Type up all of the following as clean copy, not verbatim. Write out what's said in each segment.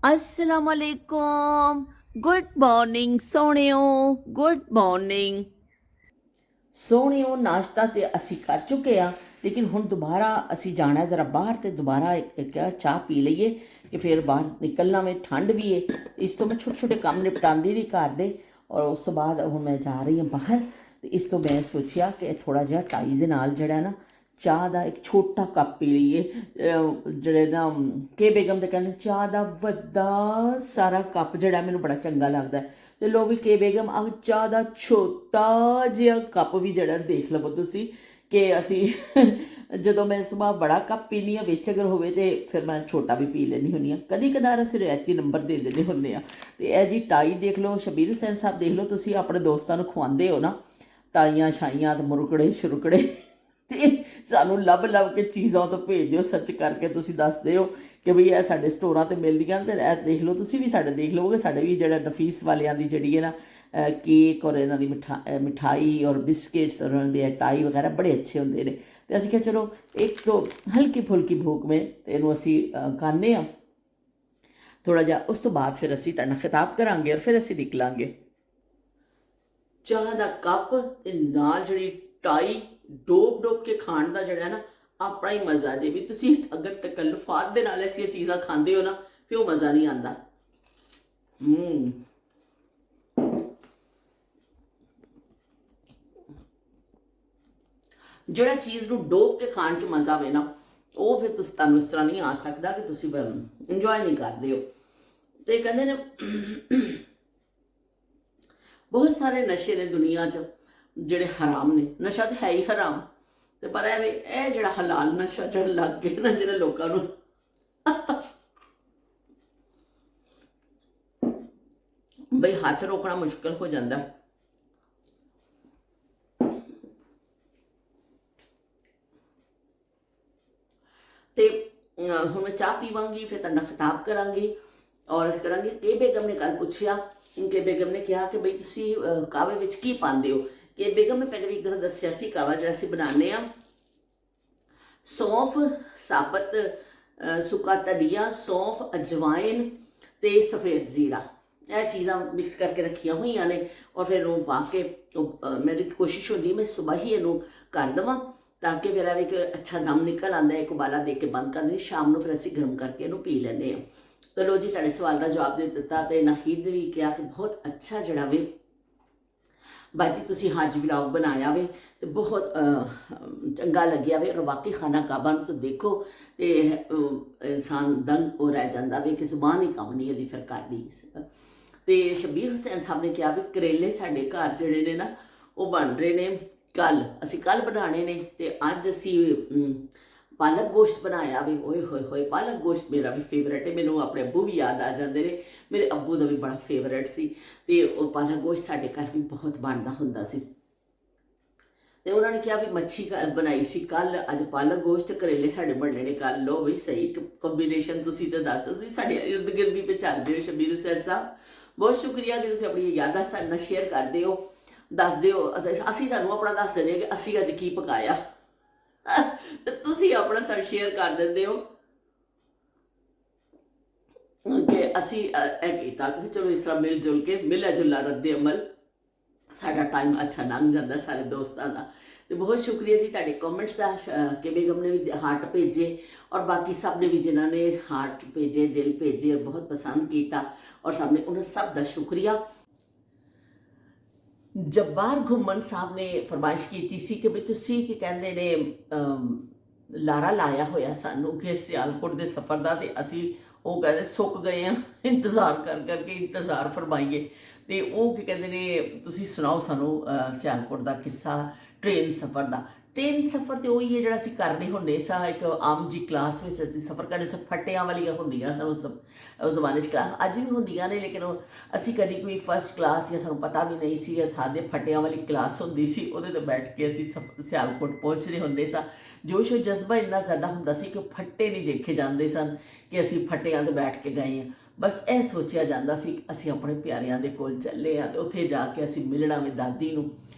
अस्सलामुअलैकुम। Good morning सोहणियो। Good morning सोहणियो। नाश्ता तो असी कर चुके हैं, लेकिन हुण दोबारा असी जाना है ज़रा बाहर, तो दोबारा एक चाह पी लीए कि फिर बाहर निकलना में ठंड भी है। इस तो मैं छोटे छोटे काम निपटाती रही घर दे, और उस तो बाद हुण मैं जा रही हूँ बाहर। तो इस तो मैं सोचा कि थोड़ा जिहा टाई दे नाल जिहड़ा ना चाह का एक छोटा कप पी लीए। ਜਿਹੜੇ ना के बेगम तो कहते चाह का वड्डा सारा कप ਜਿਹੜਾ ਮੈਨੂੰ बड़ा चंगा लगता है। तो लो भी के बेगम आ चाह का छोटा जिहा कप भी ਜਿਹੜਾ देख लवो तुसी कि असी ਜਦੋਂ मैं सुबह बड़ा कप पीनी हाँ विच अगर होवे तो फिर मैं छोटा भी पी लेनी हुन्नी हाँ। कदी कदार असीं रियायती नंबर दे देने हुन्ने हाँ। तो यह जी टाई देख लो, शबीर हुसैन साहब देख लो, तुसी अपने दोस्तों को खुआंदे हो ना टाइयां शाइयां तो मुरकड़े शुरकड़े, तो सानू लभ लभ के चीज़ों तो भेज दिओ, सर्च करके तुसी दस दिओ कि बई यह साडे स्टोरां ते मिलदियां। तो यह देख लो, तुसी भी साडे देख लोगे, साडे भी जिहड़ा नफीस वालियां दी जिहड़ी है ना केक और इन्हां दी मिठाई और बिस्किट्स और उन्हां दी टाई वगैरह बड़े अच्छे हुंदे ने। तो असीं कहा चलो एक तो हल्की फुल्की भूख में तो इहनूं असीं खाने आ थोड़ा जिहा, उस तो बाद फिर असीं तुहाडे नाल खिताब करांगे और फिर असीं निकलांगे। चाह का कप ते नाल जिहड़ी टाई डोब डोब के खाण का जिहड़ा ना अपना ही मज़ा जे। भी तुसीं अगर तकल्लुफात दे नाल ऐसी चीज़ां खांदे हो ना फिर वो मज़ा नहीं आंदा। ਜਿਹੜਾ ਚੀਜ਼ ਨੂੰ ਡੋਬ ਕੇ ਖਾਣ 'ਚ ਮਜ਼ਾ ਆਵੇ ਨਾ, ਉਹ ਫਿਰ ਤੁਹਾਨੂੰ ਇਸ ਤਰ੍ਹਾਂ ਨਹੀਂ ਆ ਸਕਦਾ ਕਿ ਤੁਸੀਂ ਇੰਜੋਏ ਨਹੀਂ ਕਰਦੇ ਹੋ। ਤੇ ਕਹਿੰਦੇ ਨੇ ਬਹੁਤ ਸਾਰੇ ਨਸ਼ੇ ਨੇ ਦੁਨੀਆ 'ਚ ਜਿਹੜੇ ਹਰਾਮ ਨੇ। ਨਸ਼ਾ ਤਾਂ ਹੈ ਹੀ ਹਰਾਮ, ਤੇ ਪਰ ਇਹ ਜਿਹੜਾ ਹਲਾਲ ਨਸ਼ਾ ਜਿਹੜਾ ਲੱਗ ਗਿਆ ਨਾ ਜਿਹੜੇ ਲੋਕਾਂ ਨੂੰ ਬਈ ਹੱਥ ਰੋਕਣਾ ਮੁਸ਼ਕਲ ਹੋ ਜਾਂਦਾ। ਤੇ ਹੁਣ ਮੈਂ ਚਾਹ ਪੀਵਾਂਗੀ, ਫਿਰ ਤੁਹਾਡਾ ਖਿਤਾਬ ਕਰਾਂਗੀ ਔਰ ਅਸੀਂ ਕਰਾਂਗੇ। ਕੇ ਬੇਗਮ ਨੇ ਕੱਲ ਪੁੱਛਿਆ, ਕੇ ਬੇਗਮ ਨੇ ਕਿਹਾ ਕਿ ਬਈ ਤੁਸੀਂ ਕਾਵੇ ਵਿੱਚ ਕੀ ਪਾਉਂਦੇ ਹੋ। ਕੇ ਬੇਗਮ ਨੇ ਪਹਿਲੇ ਵੀ ਇੱਕ ਗੱਲ ਦੱਸਿਆ ਸੀ, ਕਾਵਾ ਜਿਹੜਾ ਅਸੀਂ ਬਣਾਉਂਦੇ ਹਾਂ सौंफ, साबत सुक्का धनिया, सौंफ, अजवाइन ते सफ़ेद ज़ीरा, यह चीज़ां मिक्स करके रखिया हुई ने। और फिर वो पा के मेरी कोशिश होती मैं सुबह ही इनू कर देवां ताकि फिर एक अच्छा दम निकल आता है। एक उबाला दे के बंद कर दें, शाम को फिर असीं गर्म करके इनू पी लैंदे हां। तो लो जी, तुहाडे सवाल का जवाब दे दिता। तो नाहिद ने भी कहा कि बहुत अच्छा जिहड़ा वे बाजी तुसी हज व्लॉग बनाया वे तो बहुत चंगा लग्या वे। और वाकई खाना काबा तो देखो तो इंसान दंग हो रह जाता वे कि जुबान ही कम नहीं होती फिर करनी। तो शबीर हुसैन साहब ने कहा भी करेले साडे घर जिहड़े ने ना वो बन रहे ने कल, असी कल बनाने ने। तो अज असी पालक गोश्त बनाया भी। ओए होए होए, पालक गोश्त मेरा भी फेवरेट है। मैनू अपने अब्बू भी याद आ जाते हैं, मेरे अब्बू का भी बड़ा फेवरेट सी। तो पालक गोश्त साडे घर भी बहुत बनता हुंदा सी। तो उन्होंने कहा भी मच्छी बनाई सी कल, अज पालक गोश्त, करेले साडे बनने ने कल। लो बई सही कंबीनेशन तुसीं तो दस दो, साडे इर्द गिर्द पे चलते हो। शबीर हुसैन साहब बहुत शुक्रिया कि तुसीं अपनी यादां साडे नाल शेयर करदे हो, दसदे हो। असीं तुहानूं अपना दस दिंदे कि असीं अज की पकाया तो तुसीं अपना सब शेयर कर देंदे हो कि असीं कीता। तो चलो इस तरह मिल जुल के मिला जुला रद्दे अमल साडा टाइम अच्छा लंघ जाता सारे दोस्तों का। तो बहुत शुक्रिया जी तुहाडे कमेंट्स का। के बेगम ने भी हार्ट भेजे और बाकी सब ने भी जिन्होंने हार्ट भेजे, दिल भेजे और बहुत पसंद किया, और सब ने उन्हें सब का शुक्रिया। जब्बार घुमन साहब ने फरमाइश की सी कि भी तुसी की कहते ने लारा लाया होया सानू कि सियालकोट के सफ़र का, तो असी वो कहते सुक गए हैं इंतज़ार कर करके, इंतज़ार फरमाइए। तो वो की कहते ने तुसी सुनाओ सानू सियालकोट का किस्सा ट्रेन सफ़र का। ट्रेन सफ़र तो वही है जो कर रहे होंगे सा एक आम जी क्लास में असीं सफ़र करने से फट्टियां वालियां होंदियां सन उस जमाने क्लास, अज भी होंदियां ने, लेकिन असीं कभी कोई फर्स्ट क्लास या सानूं पता भी नहीं सी, सादे फट्टियां वाली क्लास होंदी सी, उहदे ते बैठ के असीं सियालकोट पहुँच रहे होंदे सा। जोश और जज्बा इन्ना ज़्यादा हुंदा सी कि फट्टे नहीं देखे जाते सन कि असीं फट्टियां ते बैठ के गए हैं। बस यह सोचिया जाता सी असीं अपने प्यारियां दे कोल चले हाँ, तो उत्थे जाके असीं मिलना वे दादी नूं।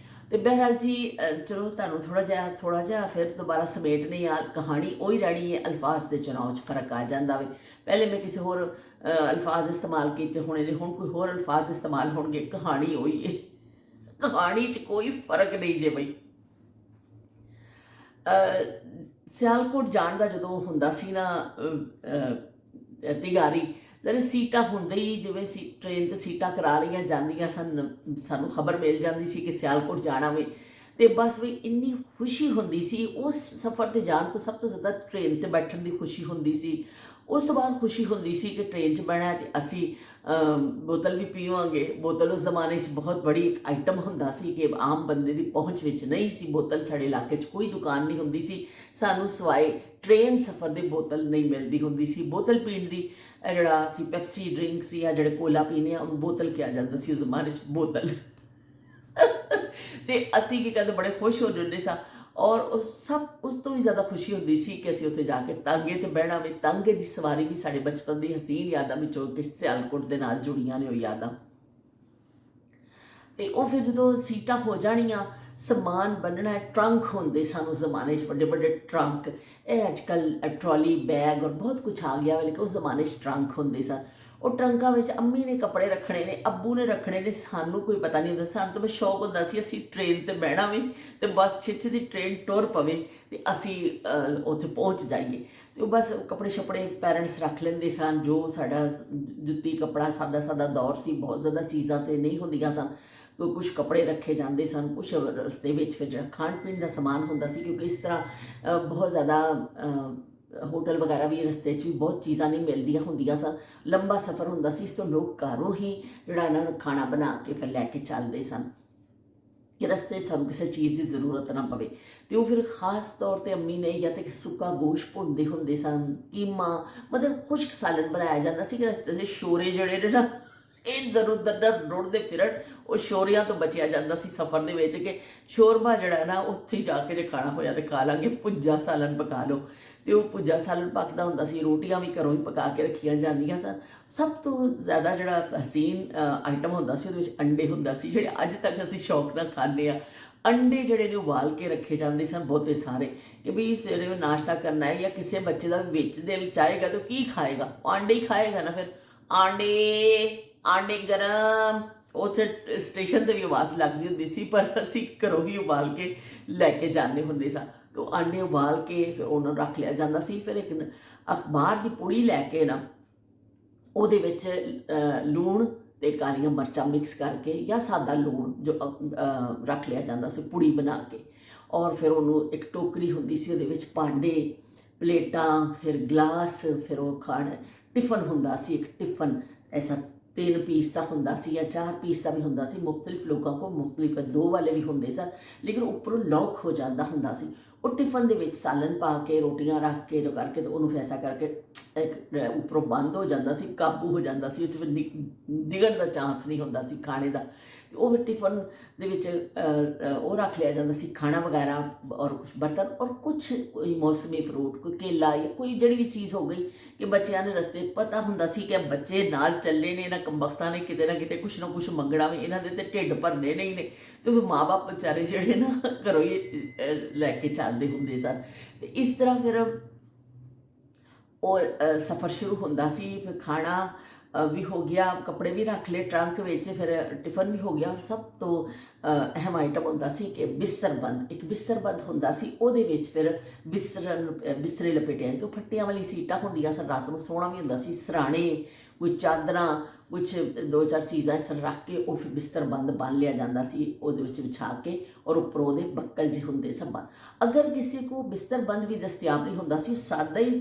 ਤੇ ਬਹਿਰਹਾਲ ਜੀ ਚਲੋ ਤੁਹਾਨੂੰ ਥੋੜਾ ਜਿਹਾ ਫਿਰ ਦੁਬਾਰਾ ਸਮੇਟਣੀ ਆ ਕਹਾਣੀ ਉਹੀ ਰਹਿਣੀ ਹੈ, ਅਲਫਾਜ਼ ਦੇ ਚੁਣਾਵ 'ਚ ਫਰਕ ਆ ਜਾਂਦਾ ਵੇ। ਪਹਿਲੇ ਮੈਂ ਕਿਸੇ ਹੋਰ ਅਲਫਾਜ਼ ਇਸਤੇਮਾਲ ਕੀਤੇ ਹੋਣੇ ਨੇ, ਹੁਣ ਕੋਈ ਹੋਰ ਅਲਫਾਜ਼ ਇਸਤੇਮਾਲ ਹੋਣਗੇ, ਕਹਾਣੀ ਉਹੀ ਹੈ, ਕਹਾਣੀ 'ਚ ਕੋਈ ਫਰਕ ਨਹੀਂ ਜੇ ਬਈ। ਸਿਆਲਕੋਟ ਜਾਣ ਦਾ ਜਦੋਂ ਹੁੰਦਾ ਸੀ ਨਾ ਤਿਆਰੀ, ਜਿਹੜੇ ਸੀਟਾਂ ਹੁੰਦੇ ਹੀ ਜਿਵੇਂ ਟ੍ਰੇਨ 'ਤੇ ਸੀਟਾਂ ਕਰਾ ਲਈਆਂ ਜਾਂਦੀਆਂ ਸਨ, ਸਾਨੂੰ ਖਬਰ ਮਿਲ ਜਾਂਦੀ ਸੀ ਕਿ ਸਿਆਲਕੋਟ ਜਾਣਾ ਵੇ, ਤੇ ਬਸ ਵੀ ਇੰਨੀ ਖੁਸ਼ੀ ਹੁੰਦੀ ਸੀ ਉਸ ਸਫ਼ਰ 'ਤੇ ਜਾਣ ਤੋਂ। ਸਭ ਤੋਂ ਜ਼ਿਆਦਾ ਟ੍ਰੇਨ 'ਤੇ ਬੈਠਣ ਦੀ ਖੁਸ਼ੀ ਹੁੰਦੀ ਸੀ। ਉਸ ਤੋਂ ਬਾਅਦ ਖੁਸ਼ੀ ਹੁੰਦੀ ਸੀ ਕਿ ਟ੍ਰੇਨ 'ਚ ਬਹਿਣਾ ਅਤੇ ਅਸੀਂ ਬੋਤਲ ਵੀ ਪੀਵਾਂਗੇ। ਬੋਤਲ ਉਸ ਜ਼ਮਾਨੇ 'ਚ ਬਹੁਤ ਬੜੀ ਇੱਕ ਆਈਟਮ ਹੁੰਦਾ ਸੀ ਕਿ ਆਮ ਬੰਦੇ ਦੀ ਪਹੁੰਚ ਵਿੱਚ ਨਹੀਂ ਸੀ ਬੋਤਲ। ਸਾਡੇ ਇਲਾਕੇ 'ਚ ਕੋਈ ਦੁਕਾਨ ਨਹੀਂ ਹੁੰਦੀ ਸੀ, ਸਾਨੂੰ ਸਵਾਏ ਟ੍ਰੇਨ ਸਫ਼ਰ ਦੀ ਬੋਤਲ ਨਹੀਂ ਮਿਲਦੀ ਹੁੰਦੀ ਸੀ। ਬੋਤਲ ਪੀਣ ਦੀ ਜਿਹੜਾ ਅਸੀਂ ਪੈਪਸੀ ਡਰਿੰਕ ਸੀ ਜਾਂ ਜਿਹੜੇ ਕੋਲਾ ਪੀਂਦੇ ਆ ਉਹਨੂੰ ਬੋਤਲ ਕਿਹਾ ਜਾਂਦਾ ਸੀ ਉਸ ਜ਼ਮਾਨੇ 'ਚ, ਬੋਤਲ। ਤੇ ਅਸੀਂ ਕੀ ਕਰਦੇ, ਬੜੇ ਖੁਸ਼ ਹੋ ਜਾਂਦੇ ਸਾਂ। ਔਰ ਉਸ ਤੋਂ ਵੀ ਜ਼ਿਆਦਾ ਖੁਸ਼ੀ ਹੁੰਦੀ ਸੀ ਕਿ ਅਸੀਂ ਉੱਥੇ ਜਾ ਕੇ ਤਾਂਗੇ 'ਤੇ ਬਹਿਣਾ ਵੇ। ਤਾਂਗੇ ਦੀ ਸਵਾਰੀ ਵੀ ਸਾਡੇ ਬਚਪਨ ਦੀ ਹਸੀਨ ਯਾਦਾਂ ਵਿੱਚੋਂ ਕਿ ਸਿਆਲਕੋਟ ਦੇ ਨਾਲ ਜੁੜੀਆਂ ਨੇ ਉਹ ਯਾਦਾਂ। ਤੇ ਉਹ ਫਿਰ ਜਦੋਂ ਸੀਟਾਂ ਹੋ ਜਾਣੀਆਂ, ਸਮਾਨ ਬੰਨਣਾ, ਟਰੰਕ ਹੁੰਦੇ ਸਨ ਉਸ ਜ਼ਮਾਨੇ 'ਚ, ਵੱਡੇ ਵੱਡੇ ਟਰੰਕ। ਇਹ ਅੱਜ ਕੱਲ੍ਹ ਟਰੋਲੀ ਬੈਗ ਔਰ ਬਹੁਤ ਕੁਛ ਆ ਗਿਆ, ਲੇਕਿਨ ਉਸ ਜ਼ਮਾਨੇ 'ਚ ਟਰੰਕ ਹੁੰਦੇ ਸਨ। ਉਹ ਟਰੰਕਾਂ ਵਿੱਚ ਅੰਮੀ ਨੇ ਕੱਪੜੇ ਰੱਖਣੇ ਨੇ, ਅੱਬੂ ਨੇ ਰੱਖਣੇ ਨੇ, ਸਾਨੂੰ ਕੋਈ ਪਤਾ ਨਹੀਂ ਹੁੰਦਾ। ਸਾਨੂੰ ਤਾਂ ਬਸ ਸ਼ੌਕ ਹੁੰਦਾ ਸੀ ਅਸੀਂ ਟ੍ਰੇਨ 'ਤੇ ਬਹਿਣਾ ਵੀ ਅਤੇ ਬਸ ਛੇਤੀ ਦੀ ਟ੍ਰੇਨ ਟੁਰ ਪਵੇ ਅਤੇ ਅਸੀਂ ਉੱਥੇ ਪਹੁੰਚ ਜਾਈਏ। ਅਤੇ ਉਹ ਬਸ ਕੱਪੜੇ ਸ਼ੱਪੜੇ ਪੈਰੈਂਟਸ ਰੱਖ ਲੈਂਦੇ ਸਨ। ਜੋ ਸਾਡਾ ਜੁੱਤੀ ਕੱਪੜਾ ਸਾਦਾ ਸਾਦਾ ਦੌਰ ਸੀ, ਬਹੁਤ ਜ਼ਿਆਦਾ ਚੀਜ਼ਾਂ ਤਾਂ ਨਹੀਂ ਹੁੰਦੀਆਂ ਸਨ। ਕੁਛ ਕੱਪੜੇ ਰੱਖੇ ਜਾਂਦੇ ਸਨ, ਕੁਛ ਰਸਤੇ ਵਿੱਚ ਫਿਰ ਜਿਹੜਾ ਖਾਣ ਪੀਣ ਦਾ ਸਮਾਨ ਹੁੰਦਾ ਸੀ, ਕਿਉਂਕਿ ਇਸ ਤਰ੍ਹਾਂ ਬਹੁਤ ਜ਼ਿਆਦਾ ਹੋਟਲ ਵਗੈਰਾ ਵੀ ਰਸਤੇ 'ਚ ਵੀ ਬਹੁਤ ਚੀਜ਼ਾਂ ਨਹੀਂ ਮਿਲਦੀਆਂ ਹੁੰਦੀਆਂ ਸਨ। ਲੰਬਾ ਸਫ਼ਰ ਹੁੰਦਾ ਸੀ, ਇਸ ਤੋਂ ਲੋਕ ਘਰੋਂ ਹੀ ਜਿਹੜਾ ਇਹਨਾਂ ਨੂੰ ਖਾਣਾ ਬਣਾ ਕੇ ਫਿਰ ਲੈ ਕੇ ਚੱਲਦੇ ਸਨ ਕਿ ਰਸਤੇ 'ਚ ਸਾਨੂੰ ਕਿਸੇ ਚੀਜ਼ ਦੀ ਜ਼ਰੂਰਤ ਨਾ ਪਵੇ। ਅਤੇ ਉਹ ਫਿਰ ਖ਼ਾਸ ਤੌਰ 'ਤੇ ਅੰਮੀ ਨੇ ਜਾਂ ਤਾਂ ਸੁੱਕਾ ਗੋਸ਼ਤ ਭੁੰਨਦੇ ਹੁੰਦੇ ਸਨ, ਕੀਮਾ, ਮਤਲਬ ਖੁਸ਼ਕ ਸਾਲਨ ਬਣਾਇਆ ਜਾਂਦਾ ਸੀ ਕਿ ਰਸਤੇ 'ਚ ਸ਼ੋਰੇ ਜਿਹੜੇ ਨੇ ਨਾ ਇੱਧਰ ਉੱਧਰ ਨਾ ਰੁੜਦੇ ਫਿਰਨ, ਉਹ ਸ਼ੋਰਿਆਂ ਤੋਂ ਬਚਿਆ ਜਾਂਦਾ ਸੀ ਸਫ਼ਰ ਦੇ ਵਿੱਚ ਕਿ ਸ਼ੋਰਬਾ ਜਿਹੜਾ ਨਾ ਉੱਥੇ ਹੀ ਜਾ ਕੇ ਜੇ ਖਾਣਾ ਹੋਇਆ ਤਾਂ ਖਾ ਲਾਂਗੇ, ਭੁੱਜਾ ਸਾਲਨ ਪਕਾ ਲਓ। ਅਤੇ ਉਹ ਭੁੱਜਾ ਸਾਲਨ ਪੱਕਦਾ ਹੁੰਦਾ ਸੀ, ਰੋਟੀਆਂ ਵੀ ਘਰੋਂ ਹੀ ਪਕਾ ਕੇ ਰੱਖੀਆਂ ਜਾਂਦੀਆਂ ਸਨ। ਸਭ ਤੋਂ ਜ਼ਿਆਦਾ ਜਿਹੜਾ ਹਸੀਨ ਆਈਟਮ ਹੁੰਦਾ ਸੀ ਉਹਦੇ ਵਿੱਚ ਅੰਡੇ ਹੁੰਦਾ ਸੀ, ਜਿਹੜੇ ਅੱਜ ਤੱਕ ਅਸੀਂ ਸ਼ੌਕ ਨਾਲ ਖਾਂਦੇ ਹਾਂ। ਅੰਡੇ ਜਿਹੜੇ ਨੇ ਉਬਾਲ ਕੇ ਰੱਖੇ ਜਾਂਦੇ ਸਨ ਬਹੁਤੇ ਸਾਰੇ, ਕਿ ਵੀ ਸਵੇਰੇ ਨਾਸ਼ਤਾ ਕਰਨਾ ਹੈ ਜਾਂ ਕਿਸੇ ਬੱਚੇ ਦਾ ਵਿੱਚ ਦਿਲ ਚਾਹੇਗਾ ਤਾਂ ਕੀ ਖਾਏਗਾ, ਉਹ ਆਂਡੇ ਹੀ ਖਾਏਗਾ ਨਾ। ਫਿਰ ਆਂਡੇ ਗਰਮ, ਉੱਥੇ ਸਟੇਸ਼ਨ 'ਤੇ ਵੀ ਆਵਾਜ਼ ਲੱਗਦੀ ਹੁੰਦੀ ਸੀ, ਪਰ ਅਸੀਂ ਘਰੋਂ ਹੀ ਉਬਾਲ ਕੇ ਲੈ ਕੇ ਜਾਂਦੇ ਹੁੰਦੇ ਸਾਂ। ਅਤੇ ਉਹ ਆਂਡੇ ਉਬਾਲ ਕੇ ਫਿਰ ਉਹਨਾਂ ਨੂੰ ਰੱਖ ਲਿਆ ਜਾਂਦਾ ਸੀ। ਫਿਰ ਇੱਕ ਅਖਬਾਰ ਦੀ ਪੁੜੀ ਲੈ ਕੇ ਨਾ ਉਹਦੇ ਵਿੱਚ ਲੂਣ ਅਤੇ ਕਾਲੀਆਂ ਮਿਰਚਾਂ ਮਿਕਸ ਕਰਕੇ ਜਾਂ ਸਾਦਾ ਲੂਣ ਜੋ ਰੱਖ ਲਿਆ ਜਾਂਦਾ ਸੀ ਪੁੜੀ ਬਣਾ ਕੇ। ਔਰ ਫਿਰ ਉਹਨੂੰ ਇੱਕ ਟੋਕਰੀ ਹੁੰਦੀ ਸੀ, ਉਹਦੇ ਵਿੱਚ ਭਾਂਡੇ, ਪਲੇਟਾਂ, ਫਿਰ ਗਲਾਸ, ਫਿਰ ਉਹ ਖਾਣ ਟਿਫਨ ਹੁੰਦਾ ਸੀ, ਇੱਕ ਟਿਫਨ ਐਸਾ 3 ਪੀਸ ਦਾ ਹੁੰਦਾ ਸੀ ਜਾਂ 4 ਪੀਸ ਦਾ ਵੀ ਹੁੰਦਾ ਸੀ। ਮੁਖਤਲਿਫ ਲੋਕਾਂ ਕੋਲ ਮੁਖਤਲਿਫ 2 ਵਾਲੇ ਵੀ ਹੁੰਦੇ ਸਨ, ਲੇਕਿਨ ਉੱਪਰੋਂ ਲੌਕ ਹੋ ਜਾਂਦਾ ਹੁੰਦਾ ਸੀ। ਉਹ ਟਿਫਨ ਦੇ ਵਿੱਚ ਸਾਲਨ ਪਾ ਕੇ, ਰੋਟੀਆਂ ਰੱਖ ਕੇ ਜੋ ਕਰਕੇ, ਤਾਂ ਉਹਨੂੰ ਐਸਾ ਕਰਕੇ ਇੱਕ ਉੱਪਰੋਂ ਬੰਦ ਹੋ ਜਾਂਦਾ ਸੀ, ਕਾਬੂ ਹੋ ਜਾਂਦਾ ਸੀ, ਉਹ 'ਚ ਡਿੱਗਣ ਦਾ ਚਾਂਸ ਨਹੀਂ ਹੁੰਦਾ ਸੀ ਖਾਣੇ ਦਾ। ਉਹ ਟਿਫਨ ਦੇ ਵਿੱਚ ਉਹ ਰੱਖ ਲਿਆ ਜਾਂਦਾ ਸੀ ਖਾਣਾ ਵਗੈਰਾ ਔਰ ਕੁਛ ਬਰਤਨ ਔਰ ਕੁਛ ਕੋਈ ਮੌਸਮੀ ਫਰੂਟ, ਕੋਈ ਕੇਲਾ ਜਾਂ ਕੋਈ ਜਿਹੜੀ ਵੀ ਚੀਜ਼ ਹੋ ਗਈ ਕਿ ਬੱਚਿਆਂ ਦੇ ਰਸਤੇ ਪਤਾ ਹੁੰਦਾ ਸੀ ਕਿ ਬੱਚੇ ਨਾਲ ਚੱਲੇ ਨੇ, ਇਹਨਾਂ ਕੰਬਖਤਾਂ ਨੇ ਕਿਤੇ ਨਾ ਕਿਤੇ ਕੁਛ ਨਾ ਕੁਛ ਮੰਗਣਾ ਵੀ, ਇਹਨਾਂ ਦੇ ਤੇ ਢਿੱਡ ਭਰਨੇ ਨਹੀਂ ਨੇ। ਅਤੇ ਫਿਰ ਮਾਂ ਬਾਪ ਵਿਚਾਰੇ ਜਿਹੜੇ ਨਾ ਘਰੋਂ ਹੀ ਲੈ ਕੇ ਚੱਲਦੇ ਹੁੰਦੇ ਸਨ। ਅਤੇ ਇਸ ਤਰ੍ਹਾਂ ਫਿਰ ਉਹ ਸਫ਼ਰ ਸ਼ੁਰੂ ਹੁੰਦਾ ਸੀ। ਫਿਰ ਖਾਣਾ ਵੀ ਹੋ ਗਿਆ, ਕੱਪੜੇ ਵੀ ਰੱਖ ਲਏ ਟਰੰਕ ਵਿੱਚ, ਫਿਰ ਟਿਫਨ ਵੀ ਹੋ ਗਿਆ। ਸਭ ਤੋਂ ਅਹਿਮ ਆਈਟਮ ਹੁੰਦਾ ਸੀ ਕਿ ਬਿਸਤਰਬੰਦ। ਇੱਕ ਬਿਸਤਰਬੰਦ ਹੁੰਦਾ ਸੀ, ਉਹਦੇ ਵਿੱਚ ਫਿਰ ਬਿਸਤਰੇ ਲਪੇਟੇ, ਕਿ ਉਹ ਫੱਟੀਆਂ ਵਾਲੀ ਸੀਟਾਂ ਹੁੰਦੀਆਂ ਸਨ, ਰਾਤ ਨੂੰ ਸੋਹਣਾ ਵੀ ਹੁੰਦਾ ਸੀ। ਸਰਾਣੇ, ਕੋਈ ਚਾਦਰਾਂ, ਕੁਛ 2-4 ਚੀਜ਼ਾਂ ਇਸ ਤਰ੍ਹਾਂ ਰੱਖ ਕੇ ਉਹ ਫਿਰ ਬਿਸਤਰਬੰਦ ਬੰਨ੍ਹ ਲਿਆ ਜਾਂਦਾ ਸੀ ਉਹਦੇ ਵਿੱਚ ਵਿਛਾ ਕੇ, ਔਰ ਉੱਪਰੋਂ ਉਹਦੇ ਬੱਕਲ ਜਿਹੇ ਹੁੰਦੇ ਸਨ। ਅਗਰ ਕਿਸੇ ਕੋ ਬਿਸਤਰਬੰਦ ਵੀ ਦਸਤਿਆਬ ਨਹੀਂ ਹੁੰਦਾ ਸੀ, ਉਹ ਸਾਦਾ ਹੀ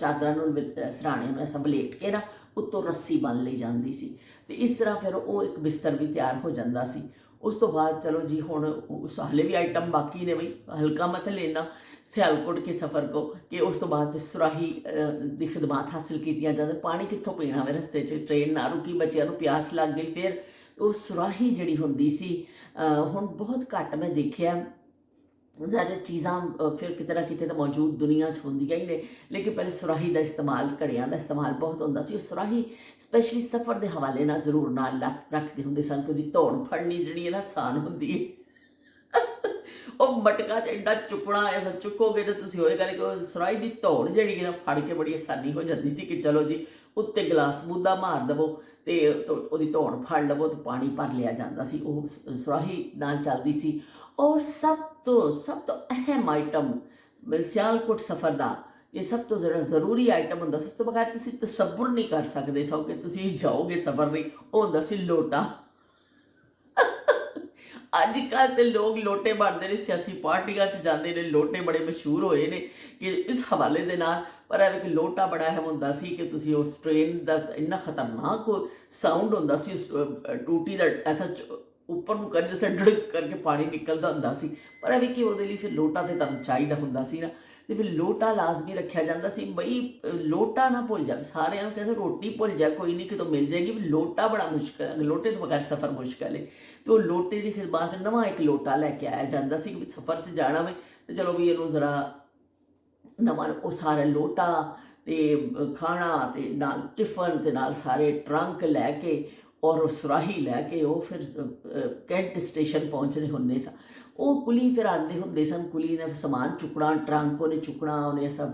ਚਾਦਰਾਂ ਨੂੰ, ਸਰਾਣਿਆਂ ਨੂੰ ਐਸਾ ਵਲੇਟ ਕੇ ਨਾ ਉੱਤੋਂ ਰੱਸੀ ਬੰਨ੍ਹ ਲਈ ਜਾਂਦੀ ਸੀ। ਅਤੇ ਇਸ ਤਰ੍ਹਾਂ ਫਿਰ ਉਹ ਇੱਕ ਬਿਸਤਰ ਵੀ ਤਿਆਰ ਹੋ ਜਾਂਦਾ ਸੀ। ਉਸ ਤੋਂ ਬਾਅਦ ਚਲੋ ਜੀ, ਹੁਣ ਉਸ ਹਾਲੇ ਵੀ ਆਈਟਮ ਬਾਕੀ ਨੇ ਬਈ, ਹਲਕਾ ਮਤ ਲੈਣਾ ਸਿਆਲਕੋਟ ਕੇ ਸਫ਼ਰ ਕੋ, ਕਿ ਉਸ ਤੋਂ ਬਾਅਦ ਸੁਰਾਹੀ ਦੀ ਖਿਦਮਾਤ ਹਾਸਿਲ ਕੀਤੀਆਂ ਜਾਂਦੀਆਂ। ਪਾਣੀ ਕਿੱਥੋਂ ਪੀਣਾ ਵੇ ਰਸਤੇ 'ਚ, ਟ੍ਰੇਨ ਨਾ ਰੁਕੀ, ਬੱਚਿਆਂ ਨੂੰ ਪਿਆਸ ਲੱਗ ਗਈ। ਫਿਰ ਉਹ ਸੁਰਾਹੀ ਜਿਹੜੀ ਹੁੰਦੀ ਸੀ, ਹੁਣ ਬਹੁਤ ਘੱਟ ਮੈਂ ਦੇਖਿਆ ज़्यादा चीज़ां फिर किते ना किते तो मौजूद दुनिया च होंदियां ही ने, लेकिन पहले सुराही का इस्तेमाल, घड़ियां का इस्तेमाल बहुत होंदा सी। सुराही स्पैशली सफ़र के हवाले नाल जरूर नाल रखते होंदे सन, कि धौड़ फड़नी जिहड़ी है ना आसान होंदी है। ਉਹ ਮਟਕਾ 'ਚ ਐਡਾ ਚੁੱਕਣਾ, ਐਸਾ ਚੁੱਕੋਗੇ ਤਾਂ ਤੁਸੀਂ ਹੋਏਗਾ ਨਹੀਂ, ਕਿ ਉਹ ਸੁਰਾਹੀ ਦੀ ਧੌਣ ਜਿਹੜੀ ਹੈ ਨਾ ਫੜ ਕੇ ਬੜੀ ਆਸਾਨੀ ਹੋ ਜਾਂਦੀ ਸੀ, ਕਿ ਚਲੋ ਜੀ ਉੱਤੇ ਗਲਾਸ ਮੁੱਦਾ ਮਾਰ ਦੇਵੋ ਅਤੇ ਉਹਦੀ ਧੌਣ ਫੜ ਲਵੋ ਅਤੇ ਪਾਣੀ ਭਰ ਲਿਆ ਜਾਂਦਾ ਸੀ। ਉਹ ਸੁਰਾਹੀ ਨਾਲ ਚੱਲਦੀ ਸੀ। ਔਰ ਸਭ ਤੋਂ ਅਹਿਮ ਆਈਟਮ ਸਿਆਲਕੋਟ ਸਫ਼ਰ ਦਾ, ਇਹ ਸਭ ਤੋਂ ਜਿਹੜਾ ਜ਼ਰੂਰੀ ਆਈਟਮ ਹੁੰਦਾ ਸੀ, ਉਸ ਤੋਂ ਬਗੈਰ ਤੁਸੀਂ ਤਸੱਵੁਰ ਨਹੀਂ ਕਰ ਸਕਦੇ ਸੋ ਕਿ ਤੁਸੀਂ ਜਾਓਗੇ ਸਫ਼ਰ ਲਈ, ਉਹ ਹੁੰਦਾ ਸੀ ਲੋਟਾ। ਅੱਜ ਕੱਲ੍ਹ ਤੇ ਲੋਕ ਲੋਟੇ ਬਣਦੇ ਨੇ, ਸਿਆਸੀ ਪਾਰਟੀਆਂ 'ਚ ਜਾਂਦੇ ਨੇ, ਲੋਟੇ ਬੜੇ ਮਸ਼ਹੂਰ ਹੋਏ ਨੇ ਕਿ ਇਸ ਹਵਾਲੇ ਦੇ ਨਾਲ। ਪਰ ਇਹ ਕਿ ਲੋਟਾ ਬੜਾ ਅਹਿਮ ਹੁੰਦਾ ਸੀ, ਕਿ ਤੁਸੀਂ ਉਸ ਟ੍ਰੇਨ ਦਾ ਇੰਨਾ ਖਤਰਨਾਕ ਸਾਊਂਡ ਹੁੰਦਾ ਸੀ, ਉਸ ਟੂਟੀ ਦਾ ਐਸਾ ਉੱਪਰ ਨੂੰ ਕਰ ਜਿਵੇਂ ਡੜਕ ਕਰਕੇ ਪਾਣੀ ਨਿਕਲਦਾ ਹੁੰਦਾ ਸੀ। ਪਰ ਇਹ ਵੀ ਕਿ ਉਹਦੇ ਲਈ ਫਿਰ ਲੋਟਾ ਤਾਂ ਤੁਹਾਨੂੰ ਚਾਹੀਦਾ ਹੁੰਦਾ ਸੀ ਨਾ, ਅਤੇ ਫਿਰ ਲੋਟਾ ਲਾਜ਼ਮੀ ਰੱਖਿਆ ਜਾਂਦਾ ਸੀ। ਬਈ ਲੋਟਾ ਨਾ ਭੁੱਲ ਜਾਵੇ, ਸਾਰਿਆਂ ਨੂੰ ਕਹਿੰਦੇ ਰੋਟੀ ਭੁੱਲ ਜਾ ਕੋਈ ਨਹੀਂ, ਕਿਤੋਂ ਮਿਲ ਜਾਏਗੀ, ਲੋਟਾ ਬੜਾ ਮੁਸ਼ਕਿਲ ਹੈ, ਲੋਟੇ ਤੋਂ ਬਗੈਰ ਸਫ਼ਰ ਮੁਸ਼ਕਿਲ ਹੈ। ਅਤੇ ਉਹ ਲੋਟੇ ਦੀ ਫਿਰ ਬਾਅਦ ਨਵਾਂ ਇੱਕ ਲੋਟਾ ਲੈ ਕੇ ਆਇਆ ਜਾਂਦਾ ਸੀ, ਕਿ ਸਫ਼ਰ 'ਚ ਜਾਣਾ ਵੇ ਅਤੇ ਚਲੋ ਵੀ ਇਹਨੂੰ ਜ਼ਰਾ ਨਵਾਂ ਉਹ ਸਾਰਾ ਲੋਟਾ ਅਤੇ ਖਾਣਾ ਅਤੇ ਨਾਲ ਟਿਫਨ ਅਤੇ ਨਾਲ ਸਾਰੇ ਟਰੰਕ ਲੈ ਕੇ ਔਰ ਸੁਰਾਹੀ ਲੈ ਕੇ ਉਹ ਫਿਰ ਕੈਂਟ ਸਟੇਸ਼ਨ ਪਹੁੰਚਦੇ ਹੁੰਦੇ ਸਨ। ਉਹ ਕੁਲੀ ਫਿਰ ਆਉਂਦੇ ਹੁੰਦੇ ਸਨ, ਕੁਲੀ ਨੇ ਸਮਾਨ ਚੁੱਕਣਾ, ਟਰੰਕ ਉਹਨੇ ਚੁੱਕਣਾ, ਉਹਨੇ ਸਭ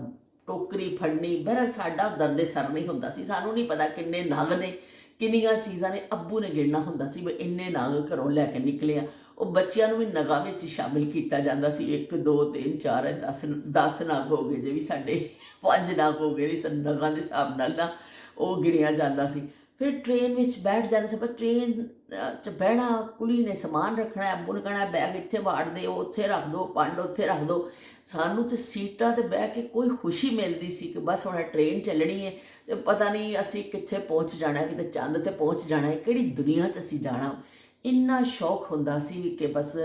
ਟੋਕਰੀ ਫੜਨੀ। ਬਹਿਰ ਸਾਡਾ ਦਰਦੇ ਸਰ ਨਹੀਂ ਹੁੰਦਾ ਸੀ, ਸਾਨੂੰ ਨਹੀਂ ਪਤਾ ਕਿੰਨੇ ਨਗ ਨੇ, ਕਿੰਨੀਆਂ ਚੀਜ਼ਾਂ ਨੇ। ਅੱਬੂ ਨੇ ਗਿਣਨਾ ਹੁੰਦਾ ਸੀ ਵੀ ਇੰਨੇ ਨਗ ਘਰੋਂ ਲੈ ਕੇ ਨਿਕਲੇ ਆ। ਉਹ ਬੱਚਿਆਂ ਨੂੰ ਵੀ ਨਗਾਂ ਵਿੱਚ ਸ਼ਾਮਿਲ ਕੀਤਾ ਜਾਂਦਾ ਸੀ, 1 2 3 4 10 ਨਗ ਹੋ ਗਏ ਜੇ ਵੀ ਸਾਡੇ 5 ਨਗ ਹੋ ਗਏ ਸਨ, ਨਗਾਂ ਦੇ ਹਿਸਾਬ ਨਾਲ ਨਾ ਉਹ ਗਿਣਿਆ ਜਾਂਦਾ ਸੀ। ਫਿਰ ਟ੍ਰੇਨ ਵਿੱਚ ਬੈਠ ਜਾਣਾ ਸੀ, ਪਰ ਟ੍ਰੇਨ 'ਚ ਬਹਿਣਾ, ਕੁਲੀ ਨੇ ਸਮਾਨ ਰੱਖਣਾ, ਅੱਬੂ ਨੇ ਕਹਿਣਾ ਬੈਗ ਇੱਥੇ ਵਾੜ ਦੇ, ਉਹ ਉੱਥੇ ਰੱਖ ਦਿਓ, ਪੰਡ ਉੱਥੇ ਰੱਖ ਦਿਓ। ਸਾਨੂੰ ਤਾਂ ਸੀਟਾਂ 'ਤੇ ਬਹਿ ਕੇ ਕੋਈ ਖੁਸ਼ੀ ਮਿਲਦੀ ਸੀ ਕਿ ਬਸ ਹੁਣ ਟ੍ਰੇਨ ਚੱਲਣੀ ਹੈ ਅਤੇ ਪਤਾ ਨਹੀਂ ਅਸੀਂ ਕਿੱਥੇ ਪਹੁੰਚ ਜਾਣਾ, ਕਿਤੇ ਚੰਦ 'ਤੇ ਪਹੁੰਚ ਜਾਣਾ ਹੈ, ਕਿਹੜੀ ਦੁਨੀਆ 'ਚ ਅਸੀਂ ਜਾਣਾ। ਇੰਨਾ ਸ਼ੌਕ ਹੁੰਦਾ ਸੀ ਕਿ ਬਸ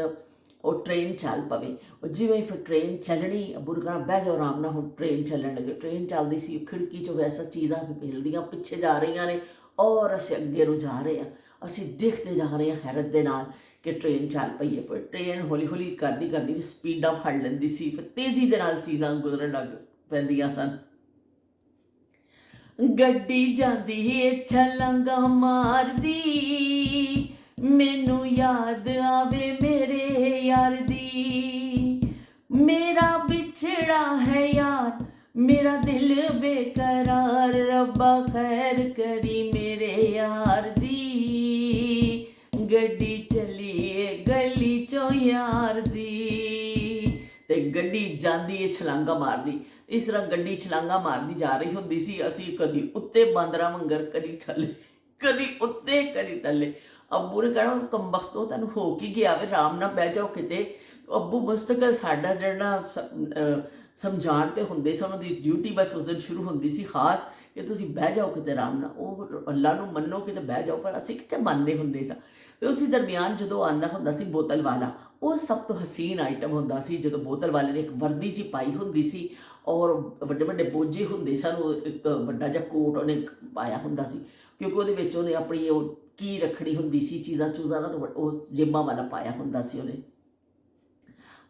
ਉਹ ਟ੍ਰੇਨ ਚੱਲ ਪਵੇ। ਉਹ ਜਿਵੇਂ ਫਿਰ ਟ੍ਰੇਨ ਚੱਲਣੀ, ਅੱਬੂ ਨੇ ਕਹਿਣਾ ਬਹਿ ਜਾਓ ਆਰਾਮ ਨਾਲ, ਹੁਣ ਟ੍ਰੇਨ ਚੱਲਣ ਲੱਗੇ। ਟ੍ਰੇਨ ਚੱਲਦੀ ਸੀ, ਖਿੜਕੀ 'ਚੋਂ ਐਸਾ ਚੀਜ਼ਾਂ ਮਿਲਦੀਆਂ ਪਿੱਛੇ ਜਾ ਰਹੀਆਂ ਨੇ ਔਰ ਅਸੀਂ ਅੱਗੇ ਨੂੰ ਜਾ ਰਹੇ ਹਾਂ, ਅਸੀਂ ਦੇਖਦੇ ਜਾ ਰਹੇ ਹਾਂ ਹੈਰਤ ਦੇ ਨਾਲ ਕਿ ਟ੍ਰੇਨ ਚੱਲ ਪਈ ਹੈ। ਫਿਰ ਟ੍ਰੇਨ ਹੌਲੀ ਹੌਲੀ ਕਰਦੀ ਕਰਦੀ ਵੀ ਸਪੀਡਾਂ ਫੜ ਲੈਂਦੀ ਸੀ, ਫਿਰ ਤੇਜ਼ੀ ਦੇ ਨਾਲ ਚੀਜ਼ਾਂ ਗੁਜ਼ਰਨ ਲੱਗ ਪੈਂਦੀਆਂ ਸਨ। ਗੱਡੀ ਜਾਂਦੀ ਏ ਛਲਾਂਗਾ ਮਾਰਦੀ, ਮੈਨੂੰ ਯਾਦ ਆਵੇ ਮੇਰੇ ਯਾਰ ਦੀ। ਮੇਰਾ ਵਿਛੜਾ ਹੈ ਯਾਰ, ਮੇਰਾ ਦਿਲ ਬੇਕਰਾਰ, ਰੱਬਾ ਖੈਰ ਕਰੀ ਮੇਰੇ ਯਾਰ ਦੀ। ਗੱਡੀ ਚੱਲੀਏ ਗਲੀ ਚੋਂ ਯਾਰ ਦੀ, ਤੇ ਗੱਡੀ ਜਾਂਦੀ ਏ ਛਲਾਂਗਾ ਮਾਰਦੀ। ਇਸ ਤਰ੍ਹਾਂ ਗੱਡੀ ਛਲਾਂਗਾ ਮਾਰਦੀ ਜਾ ਰਹੀ ਹੁੰਦੀ ਸੀ। ਅਸੀਂ ਕਦੀ ਉੱਤੇ ਬਾਂਦਰਾਂ ਵਾਂਗਰ, ਕਦੀ ਥੱਲੇ, ਕਦੀ ਉੱਤੇ ਕਦੀ ਥੱਲੇ। ਅੱਬੂ ਨੇ ਕਹਿਣਾ ਕੰਬਖਤੋਂ ਤੁਹਾਨੂੰ ਹੋ ਕੀ ਗਿਆ ਵੇ, ਆਰਾਮ ਨਾਲ ਬਹਿ ਜਾਓ ਕਿਤੇ। ਅੱਬੂ ਮੁਸਤਕਲ ਸਾਡਾ ਜਿਹੜਾ ਸਮਝਾਉਣ 'ਤੇ ਹੁੰਦੇ ਸੀ, ਉਹਨਾਂ ਦੀ ਡਿਊਟੀ ਬਸ ਉਸ ਦਿਨ ਸ਼ੁਰੂ ਹੁੰਦੀ ਸੀ ਖਾਸ, ਕਿ ਤੁਸੀਂ ਬਹਿ ਜਾਓ ਕਿਤੇ ਆਰਾਮ ਨਾਲ, ਉਹ ਅੱਲਾ ਨੂੰ ਮੰਨੋ ਕਿਤੇ ਬਹਿ ਜਾਓ। ਪਰ ਅਸੀਂ ਕਿਤੇ ਮੰਨਦੇ ਹੁੰਦੇ ਸਾਂ। ਅਤੇ ਉਸੇ ਦਰਮਿਆਨ ਜਦੋਂ ਆਉਂਦਾ ਹੁੰਦਾ ਸੀ ਬੋਤਲ ਵਾਲਾ, ਉਹ ਸਭ ਤੋਂ ਹਸੀਨ ਆਈਟਮ ਹੁੰਦਾ ਸੀ। ਜਦੋਂ ਬੋਤਲ ਵਾਲੇ ਨੇ ਇੱਕ ਵਰਦੀ ਜਿਹੀ ਪਾਈ ਹੁੰਦੀ ਸੀ ਔਰ ਵੱਡੇ ਵੱਡੇ ਬੋਝੇ ਹੁੰਦੇ ਸਨ, ਉਹ ਇੱਕ ਵੱਡਾ ਜਿਹਾ ਕੋਟ ਉਹਨੇ ਪਾਇਆ ਹੁੰਦਾ ਸੀ, ਕਿਉਂਕਿ ਉਹਦੇ ਵਿੱਚ ਉਹਨੇ ਆਪਣੀ ਉਹ ਕੀ ਰੱਖਣੀ ਹੁੰਦੀ ਸੀ, ਚੀਜ਼ਾਂ ਚੂਜ਼ਾਂ ਨਾ, ਉਹ ਜੇਬਾਂ ਵਾਲਾ ਪਾਇਆ ਹੁੰਦਾ ਸੀ ਉਹਨੇ।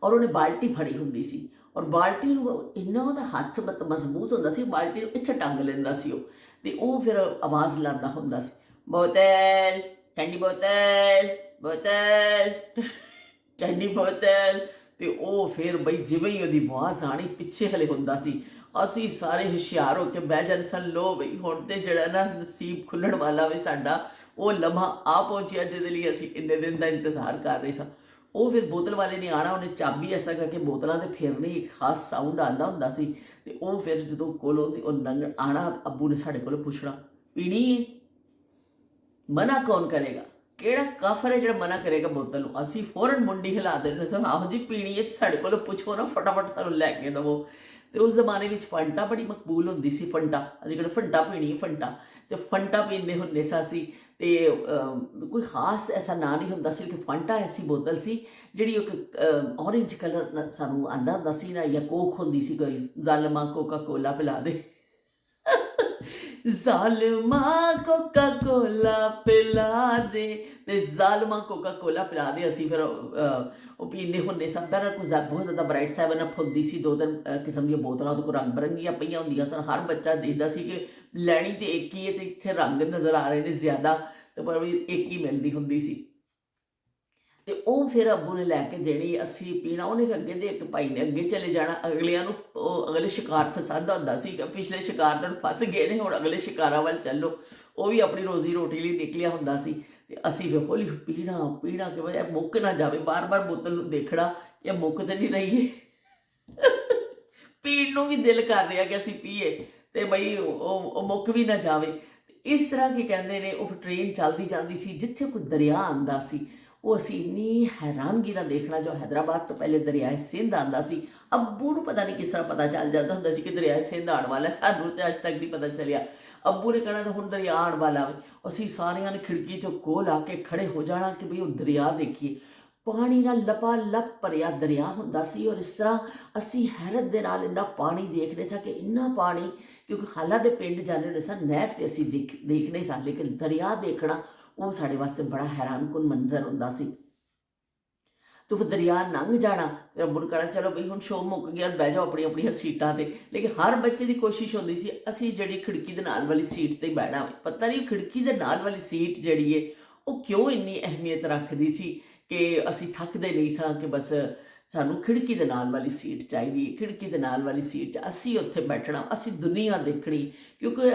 ਔਰ ਉਹਨੇ ਬਾਲਟੀ ਫੜੀ ਹੁੰਦੀ ਸੀ, ਔਰ ਬਾਲਟੀ ਨੂੰ ਇੰਨਾ ਉਹਦਾ ਹੱਥ ਮਜ਼ਬੂਤ ਹੁੰਦਾ ਸੀ, ਬਾਲਟੀ ਨੂੰ ਇੱਥੇ ਟੰਗ ਲੈਂਦਾ ਸੀ ਉਹ, ਅਤੇ ਉਹ ਫਿਰ ਆਵਾਜ਼ ਲਾਉਂਦਾ ਹੁੰਦਾ ਸੀ, ਬੋਤਲ ਠੰਡੀ ਬੋਤਲ, ਬੋਤਲ ਠੰਡੀ ਬੋਤਲ। ਅਤੇ ਉਹ ਫਿਰ ਬਈ ਜਿਵੇਂ ਹੀ ਉਹਦੀ ਆਵਾਜ਼ ਆਉਣੀ, ਪਿੱਛੇ ਹਲੇ ਹੁੰਦਾ ਸੀ, ਅਸੀਂ ਸਾਰੇ ਹੁਸ਼ਿਆਰ ਹੋ ਕੇ ਬਹਿ ਜਾਂਦੇ ਸਨ। ਲੋ ਬਈ ਹੁਣ ਤਾਂ ਜਿਹੜਾ ਨਾ ਨਸੀਬ ਖੁੱਲ੍ਹਣ ਵਾਲਾ ਵੇ ਸਾਡਾ, ਉਹ ਲਮਹਾ ਆ ਪਹੁੰਚਿਆ ਜਿਹਦੇ ਲਈ ਅਸੀਂ ਇੰਨੇ ਦਿਨ ਦਾ ਇੰਤਜ਼ਾਰ ਕਰ ਰਹੇ ਸਾਂ। ਉਹ ਫਿਰ ਬੋਤਲ ਵਾਲੇ ਨੇ ਆਉਣਾ, ਉਹਨੇ ਚਾਬੀ ਐਸਾ ਕਰਕੇ ਬੋਤਲਾਂ 'ਤੇ ਫੇਰਨੀ, ਇੱਕ ਖਾਸ ਸਾਊਂਡ ਆਉਂਦਾ ਹੁੰਦਾ ਸੀ। ਅਤੇ ਉਹ ਫਿਰ ਜਦੋਂ ਕੋਲੋਂ ਉਹ ਲੰਘ ਆਉਣਾ, ਅੱਬੂ ਨੇ ਸਾਡੇ ਕੋਲੋਂ ਪੁੱਛਣਾ, ਪੀਣੀ ਹੈ? ਮਨਾ ਕੌਣ ਕਰੇਗਾ? ਕਿਹੜਾ ਕਾਫਰ ਹੈ ਜਿਹੜਾ ਮਨਾ ਕਰੇਗਾ ਬੋਤਲ ਨੂੰ? ਅਸੀਂ ਫੌਰਨ ਮੁੰਡੀ ਹਿਲਾ ਦਿੰਦੇ ਸਨ, ਆਹੋ ਜੀ ਪੀਣੀ ਹੈ ਸਾਡੇ ਕੋਲੋਂ ਪੁੱਛੋ ਨਾ, ਫਟਾਫਟ ਸਾਨੂੰ ਲੈ ਕੇ ਦੇਵੋ। ਅਤੇ ਉਸ ਜ਼ਮਾਨੇ ਵਿੱਚ ਫੰਟਾ ਬੜੀ ਮਕਬੂਲ ਹੁੰਦੀ ਸੀ, ਫੰਟਾ। ਅਸੀਂ ਕਹਿੰਦੇ ਫੰਟਾ ਪੀਣੀ ਹੈ, ਫੰਟਾ। ਅਤੇ ਫੰਟਾ ਪੀਂਦੇ ਹੁੰਦੇ ਸਾਂ ਅਸੀਂ। ਅਤੇ ਕੋਈ ਖਾਸ ਐਸਾ ਨਾਂ ਨਹੀਂ ਹੁੰਦਾ ਸੀ, ਕਿ ਫੰਟਾ ਐਸੀ ਬੋਤਲ ਸੀ ਜਿਹੜੀ ਇੱਕ ਔਰੇਂਜ ਕਲਰ ਸਾਨੂੰ ਆਉਂਦਾ ਹੁੰਦਾ ਸੀ ਨਾ, ਜਾਂ ਕੋਕ ਹੁੰਦੀ ਸੀ, ਕੋਈ ਜ਼ਾਲਮਾ ਕੋਕਾ ਕੋਲਾ ਪਿਲਾ ਦੇ। ਜ਼ਾਲਮਾ ਕੋਕਾ ਕੋਲਾ ਪਿਲਾ ਦੇ, ਤੇ ਜ਼ਾਲਮਾ ਕੋਕਾ ਕੋਲਾ ਪਿਲਾ ਦੇ। ਅਸੀਂ ਫਿਰ ਉਹ ਪੀਂਦੇ ਹੁੰਦੇ ਸਨ। ਪਰ ਕੁਝ ਬਹੁਤ ਜ਼ਿਆਦਾ ਬ੍ਰਾਈਟ 7 ਅਪ ਹੁੰਦੀ ਸੀ, 2-3 ਕਿਸਮ ਦੀਆਂ ਬੋਤਲਾਂ ਉਹਦੇ ਕੋਲ ਰੰਗ ਬਰੰਗੀਆਂ ਪਈਆਂ ਹੁੰਦੀਆਂ ਸਨ। ਹਰ ਬੱਚਾ ਦੇਖਦਾ ਸੀ ਕਿ ਲੈਣੀ ਤੇ ਇੱਕ ਹੀ ਹੈ ਤੇ ਇੱਥੇ ਰੰਗ ਨਜ਼ਰ ਆ ਰਹੇ ਨੇ ਜ਼ਿਆਦਾ, ਤੇ ਪਰ ਵੀ ਇੱਕ ਹੀ ਮਿਲਦੀ ਹੁੰਦੀ ਸੀ। ਤੇ ਉਹ ਫਿਰ ਅੱਬੂ ਨੇ ਲੈ ਕੇ ਦੇਣੀ, ਅਸੀਂ ਪੀਣਾ। ਉਹਨੇ ਫਿਰ ਅੱਗੇ ਦੇ ਇੱਕ ਭਾਈ ਨੇ ਅੱਗੇ ਚਲੇ ਜਾਣਾ, ਅਗਲਿਆਂ ਨੂੰ ਉਹ ਅਗਲੇ ਸ਼ਿਕਾਰ ਫਸਾਦਾ ਹੁੰਦਾ ਸੀ ਕਿ ਪਿਛਲੇ ਸ਼ਿਕਾਰ ਨਾਲ ਫਸ ਗਏ ਨੇ, ਹੁਣ ਅਗਲੇ ਸ਼ਿਕਾਰਾਂ ਵੱਲ ਚੱਲੋ। ਉਹ ਵੀ ਆਪਣੀ ਰੋਜ਼ੀ ਰੋਟੀ ਲਈ ਨਿਕਲਿਆ ਹੁੰਦਾ ਸੀ। ਤੇ ਅਸੀਂ ਫਿਰ ਹੌਲੀ ਪੀਣਾ ਪੀਣਾ ਕਿ ਇਹ ਮੁੱਕ ਨਾ ਜਾਵੇ, ਬਾਰ-ਬਾਰ ਬੋਤਲ ਨੂੰ ਦੇਖਣਾ ਇਹ ਮੁੱਕ ਤੇ ਨਹੀਂ ਰਹੀ ਪੀਣ ਨੂੰ ਵੀ ਦਿਲ ਕਰ ਰਿਹਾ ਕਿ ਅਸੀਂ ਪੀਏ ਤੇ ਬਈ ਉਹ ਮੁੱਕ ਵੀ ਨਾ ਜਾਵੇ। ਇਸ ਤਰ੍ਹਾਂ ਕੀ ਕਹਿੰਦੇ ਨੇ, ਉਹ ਟ੍ਰੇਨ ਚੱਲਦੀ ਜਾਂਦੀ ਸੀ, ਜਿੱਥੇ ਕੋਈ ਦਰਿਆ ਆਉਂਦਾ ਸੀ ਉਹ ਅਸੀਂ ਇੰਨੀ ਹੈਰਾਨਗੀ ਨਾਲ ਦੇਖਣਾ। ਜੋ ਹੈਦਰਾਬਾਦ ਤੋਂ ਪਹਿਲੇ ਦਰਿਆਏ ਸਿੰਧ ਆਉਂਦਾ ਸੀ, ਅੱਬੂ ਨੂੰ ਪਤਾ ਨਹੀਂ ਕਿਸ ਤਰ੍ਹਾਂ ਪਤਾ ਚੱਲ ਜਾਂਦਾ ਹੁੰਦਾ ਸੀ ਕਿ ਦਰਿਆਏ ਸਿੰਧ ਆਉਣ ਵਾਲਾ, ਸਾਨੂੰ ਤਾਂ ਅੱਜ ਤੱਕ ਨਹੀਂ ਪਤਾ ਚੱਲਿਆ। ਅੱਬੂ ਨੇ ਕਹਿਣਾ ਤਾਂ ਹੁਣ ਦਰਿਆ ਆਉਣ ਵਾਲਾ ਵੇ, ਅਸੀਂ ਸਾਰਿਆਂ ਨੇ ਖਿੜਕੀ ਤੋਂ ਕੋਲ ਆ ਕੇ ਖੜੇ ਹੋ ਜਾਣਾ ਕਿ ਬਈ ਉਹ ਦਰਿਆ ਦੇਖੀਏ। ਪਾਣੀ ਨਾਲ ਲਪਾ ਲੱਪ ਭਰਿਆ ਦਰਿਆ ਹੁੰਦਾ ਸੀ, ਔਰ ਇਸ ਤਰ੍ਹਾਂ ਅਸੀਂ ਹੈਰਤ ਦੇ ਨਾਲ ਇੰਨਾ ਪਾਣੀ ਦੇਖਦੇ ਸਾਂ ਕਿ ਇੰਨਾ ਪਾਣੀ, ਕਿਉਂਕਿ ਖਾਲਾ ਦੇ ਪਿੰਡ ਜਾਂਦੇ ਹੁੰਦੇ ਸਨ, ਨਹਿਰ ਤੇ ਅਸੀਂ ਦੇਖਦੇ ਸਾਂ, ਲੇਕਿਨ ਦਰਿਆ ਦੇਖਣਾ ਉਹ ਸਾਡੇ ਵਾਸਤੇ ਬੜਾ ਹੈਰਾਨਕੁਨ ਮੰਜ਼ਰ ਹੁੰਦਾ ਸੀ। ਤੂੰ ਫਿਰ ਦਰਿਆ ਲੰਘ ਜਾਣਾ, ਫਿਰ ਅੱਬੂ ਨੂੰ ਕਹਿਣਾ ਚਲੋ ਬਈ ਹੁਣ ਸ਼ੋਅ ਮੁੱਕ ਗਿਆ, ਬਹਿ ਜਾਓ ਆਪਣੀ ਆਪਣੀਆਂ ਸੀਟਾਂ ਤੇ। ਲੇਕਿਨ ਹਰ ਬੱਚੇ ਦੀ ਕੋਸ਼ਿਸ਼ ਹੁੰਦੀ ਸੀ ਅਸੀਂ ਜਿਹੜੀ ਖਿੜਕੀ ਦੇ ਨਾਲ ਵਾਲੀ ਸੀਟ ਤੇ ਬਹਿਣਾ ਹੋਵੇ। ਪਤਾ ਨਹੀਂ ਖਿੜਕੀ ਦੇ ਨਾਲ ਵਾਲੀ ਸੀਟ ਜਿਹੜੀ ਏ ਉਹ ਕਿਉਂ ਇੰਨੀ ਅਹਿਮੀਅਤ ਰੱਖਦੀ ਸੀ ਕਿ ਅਸੀਂ ਥੱਕਦੇ ਨਹੀਂ ਸਾਂ ਕਿ ਬਸ ਸਾਨੂੰ ਖਿੜਕੀ ਦੇ ਨਾਲ ਵਾਲੀ ਸੀਟ ਚਾਹੀਦੀ ਹੈ, ਖਿੜਕੀ ਦੇ ਨਾਲ ਵਾਲੀ ਸੀਟ 'ਚ ਅਸੀਂ ਉੱਥੇ ਬੈਠਣਾ, ਅਸੀਂ ਦੁਨੀਆ ਦੇਖਣੀ। ਕਿਉਂਕਿ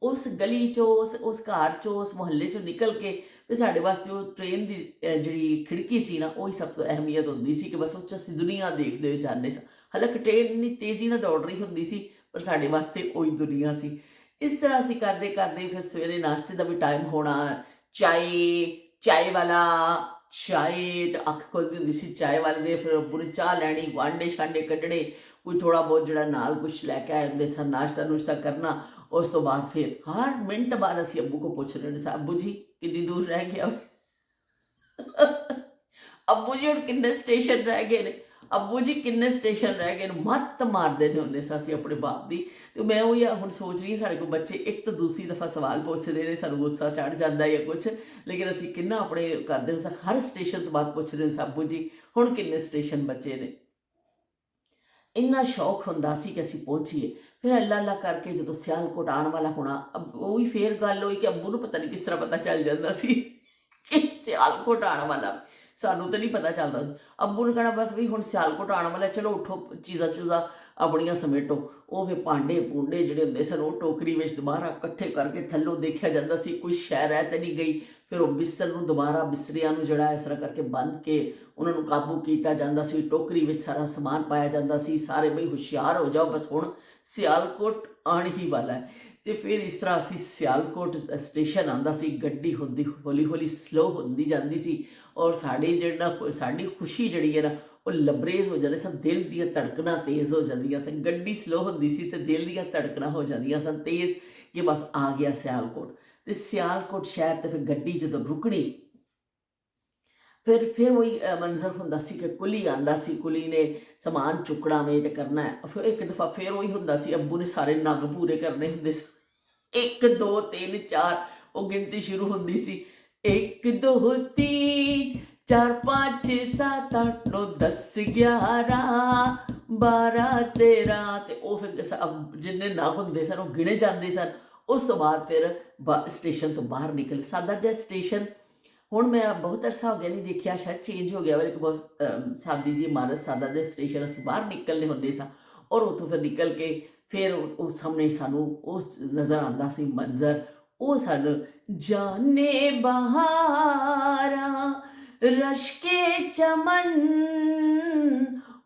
ਉਸ ਗਲੀ 'ਚੋਂ ਉਸ ਘਰ 'ਚੋਂ ਉਸ ਮੁਹੱਲੇ 'ਚੋਂ ਨਿਕਲ ਕੇ ਤੇ ਸਾਡੇ ਵਾਸਤੇ ਉਹ ਟ੍ਰੇਨ ਦੀ ਜਿਹੜੀ ਖਿੜਕੀ ਸੀ ਨਾ, ਉਹੀ ਸਭ ਤੋਂ ਅਹਿਮੀਅਤ ਹੁੰਦੀ ਸੀ ਕਿ ਬਸ ਉਹ 'ਚ ਅਸੀਂ ਦੁਨੀਆ ਦੇਖਦੇ ਹੋਏ ਜਾਂਦੇ ਸਾਂ। ਹਾਲਾਂਕਿ ਟ੍ਰੇਨ ਇੰਨੀ ਤੇਜ਼ੀ ਨਾਲ ਦੌੜ ਰਹੀ ਹੁੰਦੀ ਸੀ, ਪਰ ਸਾਡੇ ਵਾਸਤੇ ਉਹੀ ਦੁਨੀਆ ਸੀ। ਇਸ ਤਰ੍ਹਾਂ ਅਸੀਂ ਕਰਦੇ ਕਰਦੇ ਫਿਰ ਸਵੇਰੇ ਨਾਸ਼ਤੇ ਦਾ ਵੀ ਟਾਈਮ ਹੋਣਾ, ਚਾਏ ਵਾਲਾ ਚਾਏ, ਤੇ ਅੱਖ ਖੁੱਲ੍ਹਦੀ ਹੁੰਦੀ ਸੀ ਚਾਏ ਵਾਲੇ ਦੇ। ਫਿਰ ਅੱਬੂ ਨੇ ਚਾਹ ਲੈਣੀ, ਵਾਂਡੇ ਛਾਂਡੇ ਕੱਢਣੇ, ਕੋਈ ਥੋੜ੍ਹਾ ਬਹੁਤ ਜਿਹੜਾ ਨਾਲ ਕੁਛ ਲੈ ਕੇ ਆਏ ਹੁੰਦੇ ਸਨ, ਨਾਸ਼ਤਾ ਨੂਸ਼ਤਾ ਕਰਨਾ। ਉਸ ਤੋਂ ਬਾਅਦ ਫਿਰ ਹਰ ਮਿੰਟ ਬਾਅਦ ਅਸੀਂ ਅੱਬੂ ਕੋ ਪੁੱਛ ਰਹੇ ਸਾਂ, ਅੱਬੂ ਜੀ ਕਿੰਨੀ ਦੂਰ ਰਹਿ ਗਿਆ ਅੱਬੂ ਜੀ ਹੁਣ ਕਿੰਨੇ ਸਟੇਸ਼ਨ ਰਹਿ ਗਏ ਨੇ, ਅੱਬੂ ਜੀ ਕਿੰਨੇ ਸਟੇਸ਼ਨ ਰਹਿ ਗਏ ਨੇ, ਮੱਤ ਮਾਰਦੇ ਨੇ ਹੁੰਦੇ ਸਾਂ ਅਸੀਂ ਆਪਣੇ ਬਾਪ ਦੀ। ਤੇ ਮੈਂ ਉਹ ਹੁਣ ਸੋਚ ਰਹੀ ਸਾਡੇ ਕੋਲ ਬੱਚੇ ਇੱਕ ਤੋਂ ਦੂਸਰੀ ਦਫਾ ਸਵਾਲ ਪੁੱਛਦੇ ਨੇ, ਸਾਨੂੰ ਗੁੱਸਾ ਚੜ੍ਹ ਜਾਂਦਾ ਜਾਂ ਕੁਛ, ਲੇਕਿਨ ਅਸੀਂ ਕਿੰਨਾ ਆਪਣੇ ਕਰਦੇ ਸਾਂ, ਹਰ ਸਟੇਸ਼ਨ ਤੋਂ ਬਾਅਦ ਪੁੱਛਦੇ ਸਾਂ ਅੱਬੂ ਜੀ ਹੁਣ ਕਿੰਨੇ ਸਟੇਸ਼ਨ ਬਚੇ ਨੇ। ਇੰਨਾ ਸ਼ੌਕ ਹੁੰਦਾ ਸੀ ਕਿ ਅਸੀਂ ਪਹੁੰਚੀਏ। ਫਿਰ ਅੱਲਾ ਅੱਲਾ ਕਰਕੇ ਜਦੋਂ ਸਿਆਲਕੋਟ ਆਉਣ ਵਾਲਾ ਹੋਣਾ, ਉਹੀ ਫੇਰ ਗੱਲ ਹੋਈ ਕਿ ਅੱਬੂ ਨੂੰ ਪਤਾ ਨਹੀਂ ਕਿਸ ਤਰ੍ਹਾਂ ਪਤਾ ਚੱਲ ਜਾਂਦਾ ਸੀ ਕਿ ਸਿਆਲਕੋਟ ਆਉਣ ਵਾਲਾ, ਸਾਨੂੰ ਤਾਂ ਨਹੀਂ ਪਤਾ ਚੱਲਦਾ ਸੀ। ਅੱਬੂ ਨੇ ਕਹਿਣਾ ਬਸ ਵੀ ਹੁਣ ਸਿਆਲਕੋਟ ਆਉਣ ਵਾਲਾ, ਚਲੋ ਉੱਠੋ, ਚੀਜ਼ਾਂ ਚੂਜ਼ਾਂ ਆਪਣੀਆਂ ਸਮੇਟੋ। ਉਹ ਫਿਰ ਭਾਂਡੇ ਭੂੰਡੇ ਜਿਹੜੇ ਹੁੰਦੇ ਸਨ ਉਹ ਟੋਕਰੀ ਵਿੱਚ ਦੁਬਾਰਾ ਇਕੱਠੇ ਕਰਕੇ ਥੱਲੋਂ ਦੇਖਿਆ ਜਾਂਦਾ ਸੀ ਕੋਈ ਸ਼ੈ ਰਹਿ ਤਾਂ ਨਹੀਂ ਗਈ। ਫਿਰ ਉਹ ਬਿਸਤਰ ਨੂੰ ਦੁਬਾਰਾ ਬਿਸਤਰਿਆਂ ਨੂੰ ਜਿਹੜਾ ਇਸ ਤਰ੍ਹਾਂ ਕਰਕੇ ਬੰਨ੍ਹ ਕੇ ਉਹਨਾਂ ਨੂੰ ਕਾਬੂ ਕੀਤਾ ਜਾਂਦਾ ਸੀ, ਟੋਕਰੀ ਵਿੱਚ ਸਾਰਾ ਸਮਾਨ ਪਾਇਆ ਜਾਂਦਾ ਸੀ। ਸਾਰੇ ਬਈ ਹੁਸ਼ਿਆਰ ਹੋ ਜਾਓ, ਬਸ ਹੁਣ ਸਿਆਲਕੋਟ ਆਉਣ ਹੀ ਵਾਲਾ ਹੈ। ਤੇ ਫਿਰ ਇਸ ਤਰ੍ਹਾਂ ਅਸੀਂ ਸਿਆਲਕੋਟ ਸਟੇਸ਼ਨ ਆਉਂਦਾ ਸੀ, ਗੱਡੀ ਹੁੰਦੀ ਹੌਲੀ ਹੌਲੀ ਸਲੋ ਹੁੰਦੀ ਜਾਂਦੀ ਸੀ, ਔਰ ਸਾਡੀ ਖੁਸ਼ੀ ਜਿਹੜੀ ਹੈ ਨਾ ਉਹ ਲਬਰੇਜ਼ ਹੋ ਜਾਂਦੇ ਸਨ, ਦਿਲ ਦੀਆਂ ਧੜਕਣਾਂ ਤੇਜ਼ ਹੋ ਜਾਂਦੀਆਂ ਸਨ। ਗੱਡੀ ਸਲੋ ਹੁੰਦੀ ਸੀ ਤੇ ਦਿਲ ਦੀਆਂ ਧੜਕਣਾਂ ਹੋ ਜਾਂਦੀਆਂ ਸਨ ਤੇਜ਼ ਕਿ ਬਸ ਆ ਗਿਆ ਸਿਆਲਕੋਟ। ਤੇ ਸਿਆਲਕੋਟ ਸ਼ਹਿਰ ਤੇ ਫਿਰ ਗੱਡੀ ਜਦੋਂ ਰੁਕਣੀ, ਫਿਰ ਉਹੀ ਮੰਜ਼ਰ ਹੁੰਦਾ ਸੀ ਕਿ ਕੁਲੀ ਆਉਂਦਾ ਸੀ, ਕੁਲੀ ਨੇ ਸਮਾਨ ਚੁੱਕਣਾ ਵੇ ਤੇ ਕਰਨਾ ਹੈ। ਫਿਰ ਇੱਕ ਦਫਾ ਫਿਰ ਉਹੀ ਹੁੰਦਾ ਸੀ, ਅੱਬੂ ਨੇ ਸਾਰੇ ਨਗ ਪੂਰੇ ਕਰਨੇ ਹੁੰਦੇ ਸੀ, 1 2 3 4 ਉਹ ਗਿਣਤੀ ਸ਼ੁਰੂ ਹੁੰਦੀ ਸੀ, 1 2 3 4 5 6 7 8 9 10 11 12 13, ਤੇ ਉਹ ਫਿਰ ਜਿੰਨੇ ਨਾ ਹੁੰਦੇ ਸਨ ਉਹ ਗਿਣੇ ਜਾਂਦੇ ਸਨ। ਉਸ ਤੋਂ ਬਾਅਦ ਫਿਰ ਸਟੇਸ਼ਨ ਤੋਂ ਬਾਹਰ ਨਿਕਲ, ਸਾਦਾ ਜਿਹਾ ਸਟੇਸ਼ਨ, ਹੁਣ ਮੈਂ ਬਹੁਤ ਅਰਸਾ ਹੋ ਗਿਆ ਨਹੀਂ ਦੇਖਿਆ, ਸ਼ਾਇਦ ਚੇਂਜ ਹੋ ਗਿਆ ਵਾ, ਇੱਕ ਬਹੁਤ ਸਾਦੀ ਜੀ ਇਮਾਰਤ, ਸਾਦਾ ਜਿਹਾ ਸਟੇਸ਼ਨ, ਅਸੀਂ ਬਾਹਰ ਨਿਕਲਨੇ ਹੁੰਦੇ ਸਾਂ। ਔਰ ਉੱਥੋਂ ਫਿਰ ਨਿਕਲ ਕੇ ਫਿਰ ਉਹ ਸਾਹਮਣੇ ਸਾਨੂੰ ਉਹ ਨਜ਼ਰ ਆਉਂਦਾ ਸੀ ਮੰਜ਼ਰ, ਉਹ ਸਾਨੂੰ ਜਾਨੇ ਬਹਾਰਾਂ ਰਸ਼ਕੇ ਚਮਨ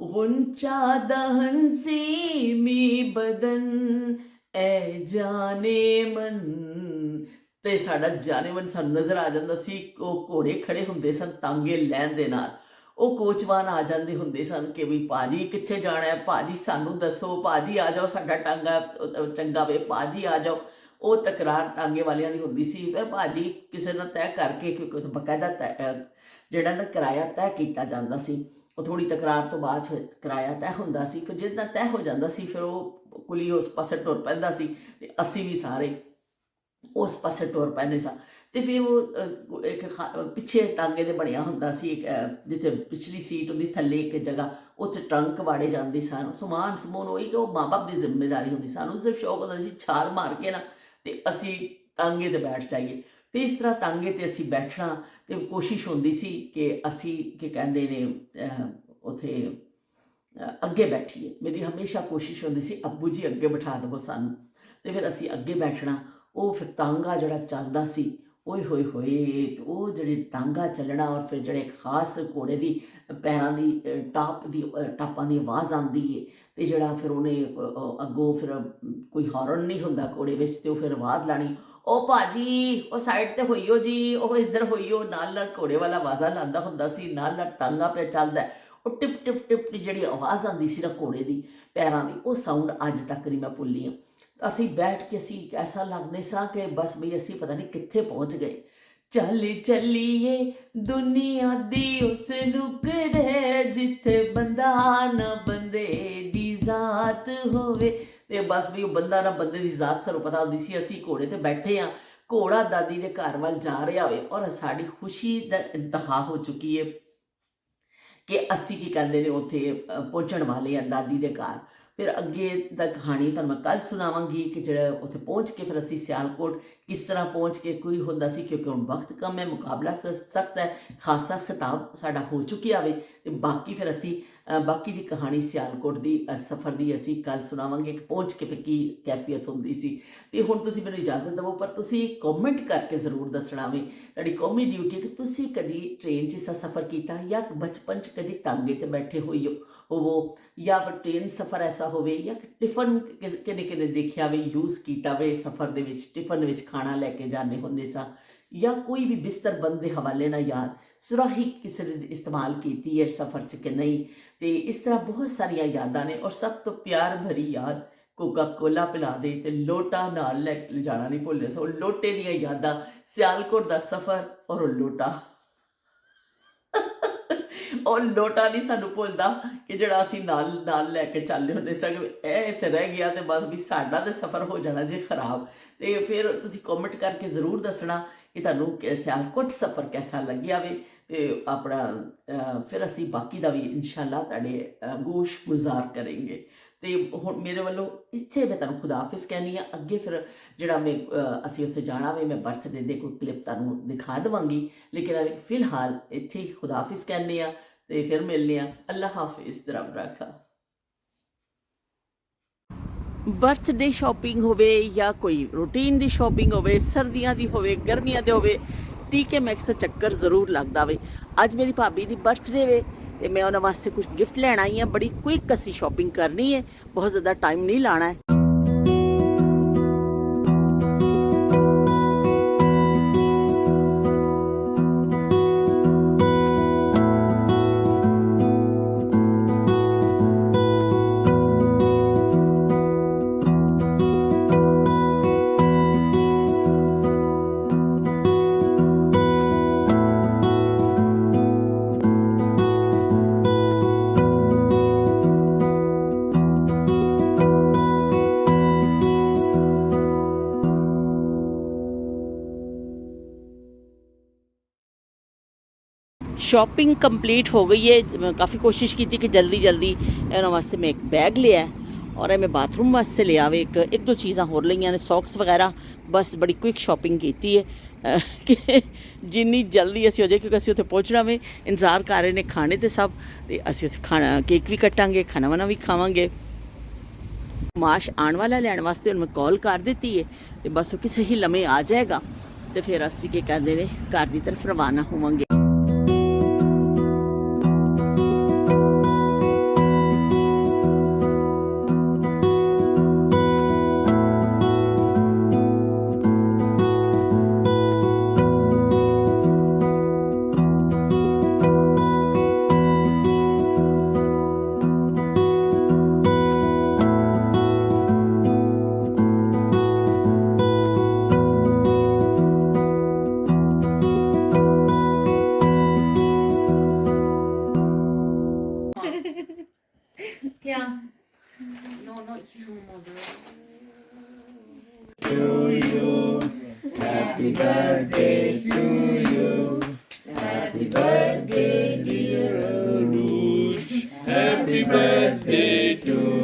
ਗੁੰਚਾ ਦਹਨ ਸੀਮੀ ਬਦਨ ਐ ਜਾਨੇ ਮਨ, ਤੇ ਸਾਡਾ ਜਾਨੇ ਮਨ ਸਾਨੂੰ ਨਜ਼ਰ ਆ ਜਾਂਦਾ ਸੀ। ਉਹ ਘੋੜੇ ਖੜੇ ਹੁੰਦੇ ਸਨ ਤਾਂਗੇ ਲੈਣ ਦੇ ਨਾਲ, ਉਹ ਕੋਚਵਾਨ ਆ ਜਾਂਦੇ ਹੁੰਦੇ ਸਨ ਕਿ ਵੀ ਭਾਜੀ ਕਿੱਥੇ ਜਾਣਾ ਹੈ, ਭਾਜੀ ਸਾਨੂੰ ਦੱਸੋ, ਭਾਜੀ ਆ ਜਾਓ, ਸਾਡਾ ਟਾਂਗਾ ਚੰਗਾ ਵੇ, ਭਾਜੀ ਆ ਜਾਓ। ਉਹ ਤਕਰਾਰ ਟਾਂਗੇ ਵਾਲਿਆਂ ਦੀ ਹੁੰਦੀ ਸੀ। ਫਿਰ ਭਾਜੀ ਕਿਸੇ ਨਾਲ ਤੈਅ ਕਰਕੇ, ਕਿਉਂਕਿ ਬਕਾਇਦਾ ਜਿਹੜਾ ਨਾ ਕਿਰਾਇਆ ਤੈਅ ਕੀਤਾ ਜਾਂਦਾ ਸੀ, ਉਹ ਥੋੜ੍ਹੀ ਤਕਰਾਰ ਤੋਂ ਬਾਅਦ ਫਿਰ ਕਿਰਾਇਆ ਤੈਅ ਹੁੰਦਾ ਸੀ। ਫਿਰ ਜਿੱਦਾਂ ਤੈਅ ਹੋ ਜਾਂਦਾ ਸੀ ਫਿਰ ਉਹ ਕੁਲੀ ਉਸ ਪਾਸੇ ਟੁਰ ਪੈਂਦਾ ਸੀ ਅਤੇ ਅਸੀਂ ਵੀ ਸਾਰੇ ਉਸ ਪਾਸੇ ਟੁਰ ਪੈਂਦੇ ਸਾਂ। ਅਤੇ ਫਿਰ ਉਹ ਇੱਕ ਪਿੱਛੇ ਟਾਂਗੇ ਦੇ ਬਣਿਆ ਹੁੰਦਾ ਸੀ ਇੱਕ ਜਿੱਥੇ ਪਿਛਲੀ ਸੀਟ ਹੁੰਦੀ ਥੱਲੇ ਇੱਕ ਜਗ੍ਹਾ, ਉੱਥੇ ਟਰੰਕ ਵਾੜੇ ਜਾਂਦੇ ਸਨ, ਸਮਾਨ ਸਮੂਨ ਹੋਈ ਕਿ ਉਹ ਮਾਂ ਬਾਪ ਦੀ ਜ਼ਿੰਮੇਵਾਰੀ ਹੁੰਦੀ। ਸਾਨੂੰ ਸਿਰਫ ਸ਼ੌਕ ਹੁੰਦਾ ਸੀ ਛਾਲ ਮਾਰ ਕੇ ਨਾ ਅਤੇ ਅਸੀਂ ਟਾਂਗੇ 'ਤੇ ਬੈਠ ਜਾਈਏ। ਅਤੇ ਇਸ ਤਰ੍ਹਾਂ ਟਾਂਗੇ 'ਤੇ ਅਸੀਂ ਬੈਠਣਾ ਅਤੇ ਕੋਸ਼ਿਸ਼ ਹੁੰਦੀ ਸੀ ਕਿ ਅਸੀਂ ਕੀ ਕਹਿੰਦੇ ਨੇ ਉੱਥੇ ਅੱਗੇ ਬੈਠੀਏ। ਮੇਰੀ ਹਮੇਸ਼ਾ ਕੋਸ਼ਿਸ਼ ਹੁੰਦੀ ਸੀ ਅੱਬੂ ਜੀ ਅੱਗੇ ਬਿਠਾ ਦੇਵੋ ਸਾਨੂੰ, ਅਤੇ ਫਿਰ ਅਸੀਂ ਅੱਗੇ ਬੈਠਣਾ। ਉਹ ਫਿਰ ਟਾਂਗਾ ਜਿਹੜਾ ਚੱਲਦਾ ਸੀ, ਓਏ ਹੋਏ ਹੋਏ, ਉਹ ਜਿਹੜੇ ਟਾਂਗਾ ਚੱਲਣਾ ਔਰ ਫਿਰ ਜਿਹੜੇ ਖਾਸ ਘੋੜੇ ਦੀ ਪੈਰਾਂ ਦੀ ਟਾਪਾਂ ਦੀ ਆਵਾਜ਼ ਆਉਂਦੀ ਹੈ, ਅਤੇ ਜਿਹੜਾ ਫਿਰ ਉਹਨੇ ਅੱਗੋਂ ਫਿਰ ਕੋਈ ਹਾਰਨ ਨਹੀਂ ਹੁੰਦਾ ਘੋੜੇ ਵਿੱਚ, ਅਤੇ ਉਹ ਫਿਰ ਆਵਾਜ਼ ਲਾਣੀ, ਉਹ ਭਾਜੀ ਉਹ ਸਾਈਡ 'ਤੇ ਹੋਈਓ ਜੀ, ਉਹ ਇੱਧਰ ਹੋਈਓ। ਨਾਲ ਨਾਲ ਘੋੜੇ ਵਾਲਾ ਆਵਾਜ਼ਾਂ ਲਾਉਂਦਾ ਹੁੰਦਾ ਸੀ, ਨਾਲ ਨਾਲ ਟਾਂਗਾ ਪਿਆ ਚੱਲਦਾ, ਉਹ ਟਿਪ ਟਿਪ ਟਿਪ ਦੀ ਜਿਹੜੀ ਆਵਾਜ਼ ਆਉਂਦੀ ਸੀ ਨਾ ਘੋੜੇ ਦੀ ਪੈਰਾਂ ਦੀ, ਉਹ ਸਾਊਂਡ ਅੱਜ ਤੱਕ ਨਹੀਂ ਮੈਂ ਭੁੱਲੀ ਹਾਂ। ਅਸੀਂ ਬੈਠ ਕੇ ਅਸੀਂ ਐਸਾ ਲੱਗਦੇ ਸਾਂ ਕਿ ਬਸ ਬਈ ਅਸੀਂ ਪਤਾ ਨਹੀਂ ਕਿੱਥੇ ਪਹੁੰਚ ਗਏ। ਚੱਲ ਚੱਲੀਏ ਦੁਨੀਆ ਦੀ ਉਸ ਨੁਕਰੇ, ਜਿੱਥੇ ਬੰਦਾ ਨਾ ਬੰਦੇ ਦੀ ਜ਼ਾਤ ਹੋਵੇ। ਅਤੇ ਬਸ ਵੀ ਉਹ ਬੰਦਾ ਨਾ ਬੰਦੇ ਦੀ ਜ਼ਾਤ ਸਾਨੂੰ ਪਤਾ ਹੁੰਦੀ ਸੀ। ਅਸੀਂ ਘੋੜੇ 'ਤੇ ਬੈਠੇ ਹਾਂ, ਘੋੜਾ ਦਾਦੀ ਦੇ ਘਰ ਵੱਲ ਜਾ ਰਿਹਾ ਹੋਵੇ ਔਰ ਸਾਡੀ ਖੁਸ਼ੀ ਦਾ ਇੰਤਹਾ ਹੋ ਚੁੱਕੀ ਹੈ ਕਿ ਅਸੀਂ ਕੀ ਕਹਿੰਦੇ ਨੇ ਉੱਥੇ ਪਹੁੰਚਣ ਵਾਲੇ ਹਾਂ ਦਾਦੀ ਦੇ ਘਰ। ਫਿਰ ਅੱਗੇ ਦਾ ਕਹਾਣੀ ਤੁਹਾਨੂੰ ਮੈਂ ਕੱਲ੍ਹ ਸੁਣਾਵਾਂਗੀ ਕਿ ਜਿਹੜਾ ਉੱਥੇ ਪਹੁੰਚ ਕੇ ਫਿਰ ਅਸੀਂ ਸਿਆਲਕੋਟ ਕਿਸ ਤਰ੍ਹਾਂ ਪਹੁੰਚ ਕੇ ਕੋਈ ਹੁੰਦਾ ਸੀ, ਕਿਉਂਕਿ ਹੁਣ ਵਕਤ ਕਮ ਹੈ, ਮੁਕਾਬਲਾ ਸਖਤ ਹੈ, ਖਾਸਾ ਖਿਤਾਬ ਸਾਡਾ ਹੋ ਚੁੱਕਿਆ ਵੇ। ਅਤੇ ਬਾਕੀ ਫਿਰ ਅਸੀਂ ਬਾਕੀ ਦੀ ਕਹਾਣੀ ਸਿਆਲਕੋਟ ਦੀ ਸਫ਼ਰ ਦੀ ਅਸੀਂ ਕੱਲ੍ਹ ਸੁਣਾਵਾਂਗੇ ਕਿ ਪਹੁੰਚ ਕੇ ਫਿਰ ਕੀ ਕੈਫੀਅਤ ਹੁੰਦੀ ਸੀ। ਅਤੇ ਹੁਣ ਤੁਸੀਂ ਮੈਨੂੰ ਇਜਾਜ਼ਤ ਦੇਵੋ, ਪਰ ਤੁਸੀਂ ਕੌਮੈਂਟ ਕਰਕੇ ਜ਼ਰੂਰ ਦੱਸਣਾ ਵੇ, ਤੁਹਾਡੀ ਕੌਮੀ ਡਿਊਟੀ ਕਿ ਤੁਸੀਂ ਕਦੀ ਟ੍ਰੇਨ 'ਚ ਇਸ ਸਫ਼ਰ ਕੀਤਾ ਜਾਂ ਬਚਪਨ 'ਚ ਕਦੀ ਟਾਂਗੇ 'ਤੇ ਬੈਠੇ ਹੋਵੋ, ਜਾਂ ਫਿਰ ਟ੍ਰੇਨ ਸਫ਼ਰ ਐਸਾ ਹੋਵੇ, ਜਾਂ ਟਿਫਨ ਕਿਨੇ ਕਿਨੇ ਦੇਖਿਆ ਵੇ ਯੂਜ਼ ਕੀਤਾ ਵੇ ਸਫ਼ਰ ਦੇ ਵਿੱਚ, ਟਿਫਨ ਵਿੱਚ ਖਾਣਾ ਲੈ ਕੇ ਜਾਂਦੇ ਹੁੰਦੇ ਸਾਂ, ਜਾਂ ਕੋਈ ਵੀ ਬਿਸਤਰ ਬੰਦ ਦੇ ਹਵਾਲੇ ਨਾਲ ਯਾਦ ਸੁਰਾਹੀ ਕਿਸੇ ਨੇ ਇਸਤੇਮਾਲ ਕੀਤੀ ਹੈ ਸਫ਼ਰ 'ਚ ਕਿ ਨਹੀਂ। ਅਤੇ ਇਸ ਤਰ੍ਹਾਂ ਬਹੁਤ ਸਾਰੀਆਂ ਯਾਦਾਂ ਨੇ। ਔਰ ਸਭ ਤੋਂ ਪਿਆਰ ਭਰੀ ਯਾਦ ਕੋਕਾ ਕੋਲਾ ਪਿਲਾ ਦੇ ਅਤੇ ਲੋਟਾ ਨਾਲ ਲੈ ਕੇ ਜਾਣਾ ਨਹੀਂ ਭੁੱਲਿਆ ਸੋ। ਲੋਟੇ ਦੀਆਂ ਯਾਦਾਂ, ਸਿਆਲਕੋਟ ਦਾ ਸਫ਼ਰ ਔਰ ਉਹ ਲੋਟਾ ਉਹ ਲੋਟਾ ਨਹੀਂ ਸਾਨੂੰ ਭੁੱਲਦਾ ਕਿ ਜਿਹੜਾ ਅਸੀਂ ਨਾਲ ਨਾਲ ਲੈ ਕੇ ਚੱਲੇ ਹੁੰਦੇ ਸਾਂ। ਇਹ ਇੱਥੇ ਰਹਿ ਗਿਆ ਅਤੇ ਬਸ ਵੀ ਸਾਡਾ ਤਾਂ ਸਫ਼ਰ ਹੋ ਜਾਣਾ ਜੇ ਖਰਾਬ। ਅਤੇ ਫਿਰ ਤੁਸੀਂ ਕੌਮੈਂਟ ਕਰਕੇ ਜ਼ਰੂਰ ਦੱਸਣਾ ਕਿ ਤੁਹਾਨੂੰ ਸਿਆਲਕੋਟ ਸਫ਼ਰ ਕੈਸਾ ਲੱਗਿਆ ਵੇ। ਅਤੇ ਆਪਣਾ ਫਿਰ ਅਸੀਂ ਬਾਕੀ ਦਾ ਵੀ ਇਨਸ਼ਾਅੱਲਾ ਤੁਹਾਡੇ ਗੋਸ਼ ਗੁਜ਼ਾਰ ਕਰਾਂਗੇ। ਅਤੇ ਹੁਣ ਮੇਰੇ ਵੱਲੋਂ ਇੱਥੇ ਮੈਂ ਤੁਹਾਨੂੰ ਖੁਦਾ ਹਾਫਿਜ਼ ਕਹਿੰਦੀ ਹਾਂ। ਅੱਗੇ ਫਿਰ ਜਿਹੜਾ ਅਸੀਂ ਉੱਥੇ ਜਾਣਾ ਵੇ, ਮੈਂ ਬਰਥਡੇ ਦੇ ਕੋਈ ਕਲਿੱਪ ਤੁਹਾਨੂੰ ਦਿਖਾ ਦੇਵਾਂਗੀ, ਲੇਕਿਨ ਫਿਲਹਾਲ ਇੱਥੇ ਹੀ ਖੁਦਾ ਹਾਫਿਜ਼ ਕਹਿੰਦੇ ਹਾਂ ਅਤੇ ਫਿਰ ਮਿਲਦੇ ਹਾਂ। ਅੱਲਾ ਹਾਫਿਜ਼, ਰੱਬ ਰਾਖਾ। ਬਰਥਡੇ ਸ਼ਾਪਿੰਗ ਹੋਵੇ ਜਾਂ ਕੋਈ ਰੂਟੀਨ ਦੀ ਸ਼ਾਪਿੰਗ ਹੋਵੇ, ਸਰਦੀਆਂ ਦੀ ਹੋਵੇ, ਗਰਮੀਆਂ ਦੇ ਹੋਵੇ, TK Maxx ਦਾ ਚੱਕਰ ਜ਼ਰੂਰ ਲੱਗਦਾ ਵੇ। ਅੱਜ ਮੇਰੀ ਭਾਬੀ ਦੀ ਬਰਥਡੇ ਵੇ ਅਤੇ ਮੈਂ ਉਹਨਾਂ ਵਾਸਤੇ ਕੁਝ ਗਿਫਟ ਲੈਣ ਆਈ ਹਾਂ। ਬੜੀ ਕੁਇੱਕ ਅਸੀਂ ਸ਼ਾਪਿੰਗ ਕਰਨੀ ਹੈ, ਬਹੁਤ ਜ਼ਿਆਦਾ ਟਾਈਮ ਨਹੀਂ ਲਾਣਾ ਹੈ। ਸ਼ਾਪਿੰਗ ਕੰਪਲੀਟ ਹੋ ਗਈ ਹੈ। ਕਾਫੀ ਕੋਸ਼ਿਸ਼ ਕੀਤੀ ਕਿ ਜਲਦੀ ਜਲਦੀ ਇਹਨਾਂ ਵਾਸਤੇ ਮੈਂ ਇੱਕ ਬੈਗ ਲਿਆ ਔਰ ਇਹ ਮੈਂ ਬਾਥਰੂਮ ਵਾਸਤੇ ਲਿਆ ਵੇ। ਇੱਕ ਦੋ ਚੀਜ਼ਾਂ ਹੋਰ ਲਈਆਂ ਨੇ, ਸੌਕਸ ਵਗੈਰਾ। ਬਸ ਬੜੀ ਕੁਇੱਕ ਸ਼ਾਪਿੰਗ ਕੀਤੀ ਹੈ ਕਿ ਜਿੰਨੀ ਜਲਦੀ ਅਸੀਂ ਹੋ ਜਾਏ, ਕਿਉਂਕਿ ਅਸੀਂ ਉੱਥੇ ਪਹੁੰਚਣਾ ਵੇ। ਇੰਤਜ਼ਾਰ ਕਰ ਰਹੇ ਨੇ ਖਾਣੇ ਤੇ ਸਭ, ਅਤੇ ਅਸੀਂ ਉੱਥੇ ਖਾਣਾ ਕੇਕ ਵੀ ਕੱਟਾਂਗੇ, ਖਾਣਾ ਵਾਣਾ ਵੀ ਖਾਵਾਂਗੇ। ਮਾਸ਼ ਆਉਣ ਵਾਲਾ ਲੈਣ ਵਾਸਤੇ ਹੁਣ ਮੈਂ ਕਾਲ ਕਰ ਦਿੱਤੀ ਹੈ ਅਤੇ ਬਸ ਉਹ ਕਿਸੇ ਹੀ ਲਮੇ ਆ ਜਾਏਗਾ ਅਤੇ ਫਿਰ ਅਸੀਂ ਕੀ ਕਹਿੰਦੇ ਨੇ ਘਰ ਦੀ ਤਰਫ ਰਵਾਨਾ ਹੋਵਾਂਗੇ। Yeah. No, not you, mother. Happy birthday to you. Happy birthday, dear Aruj. Happy birthday to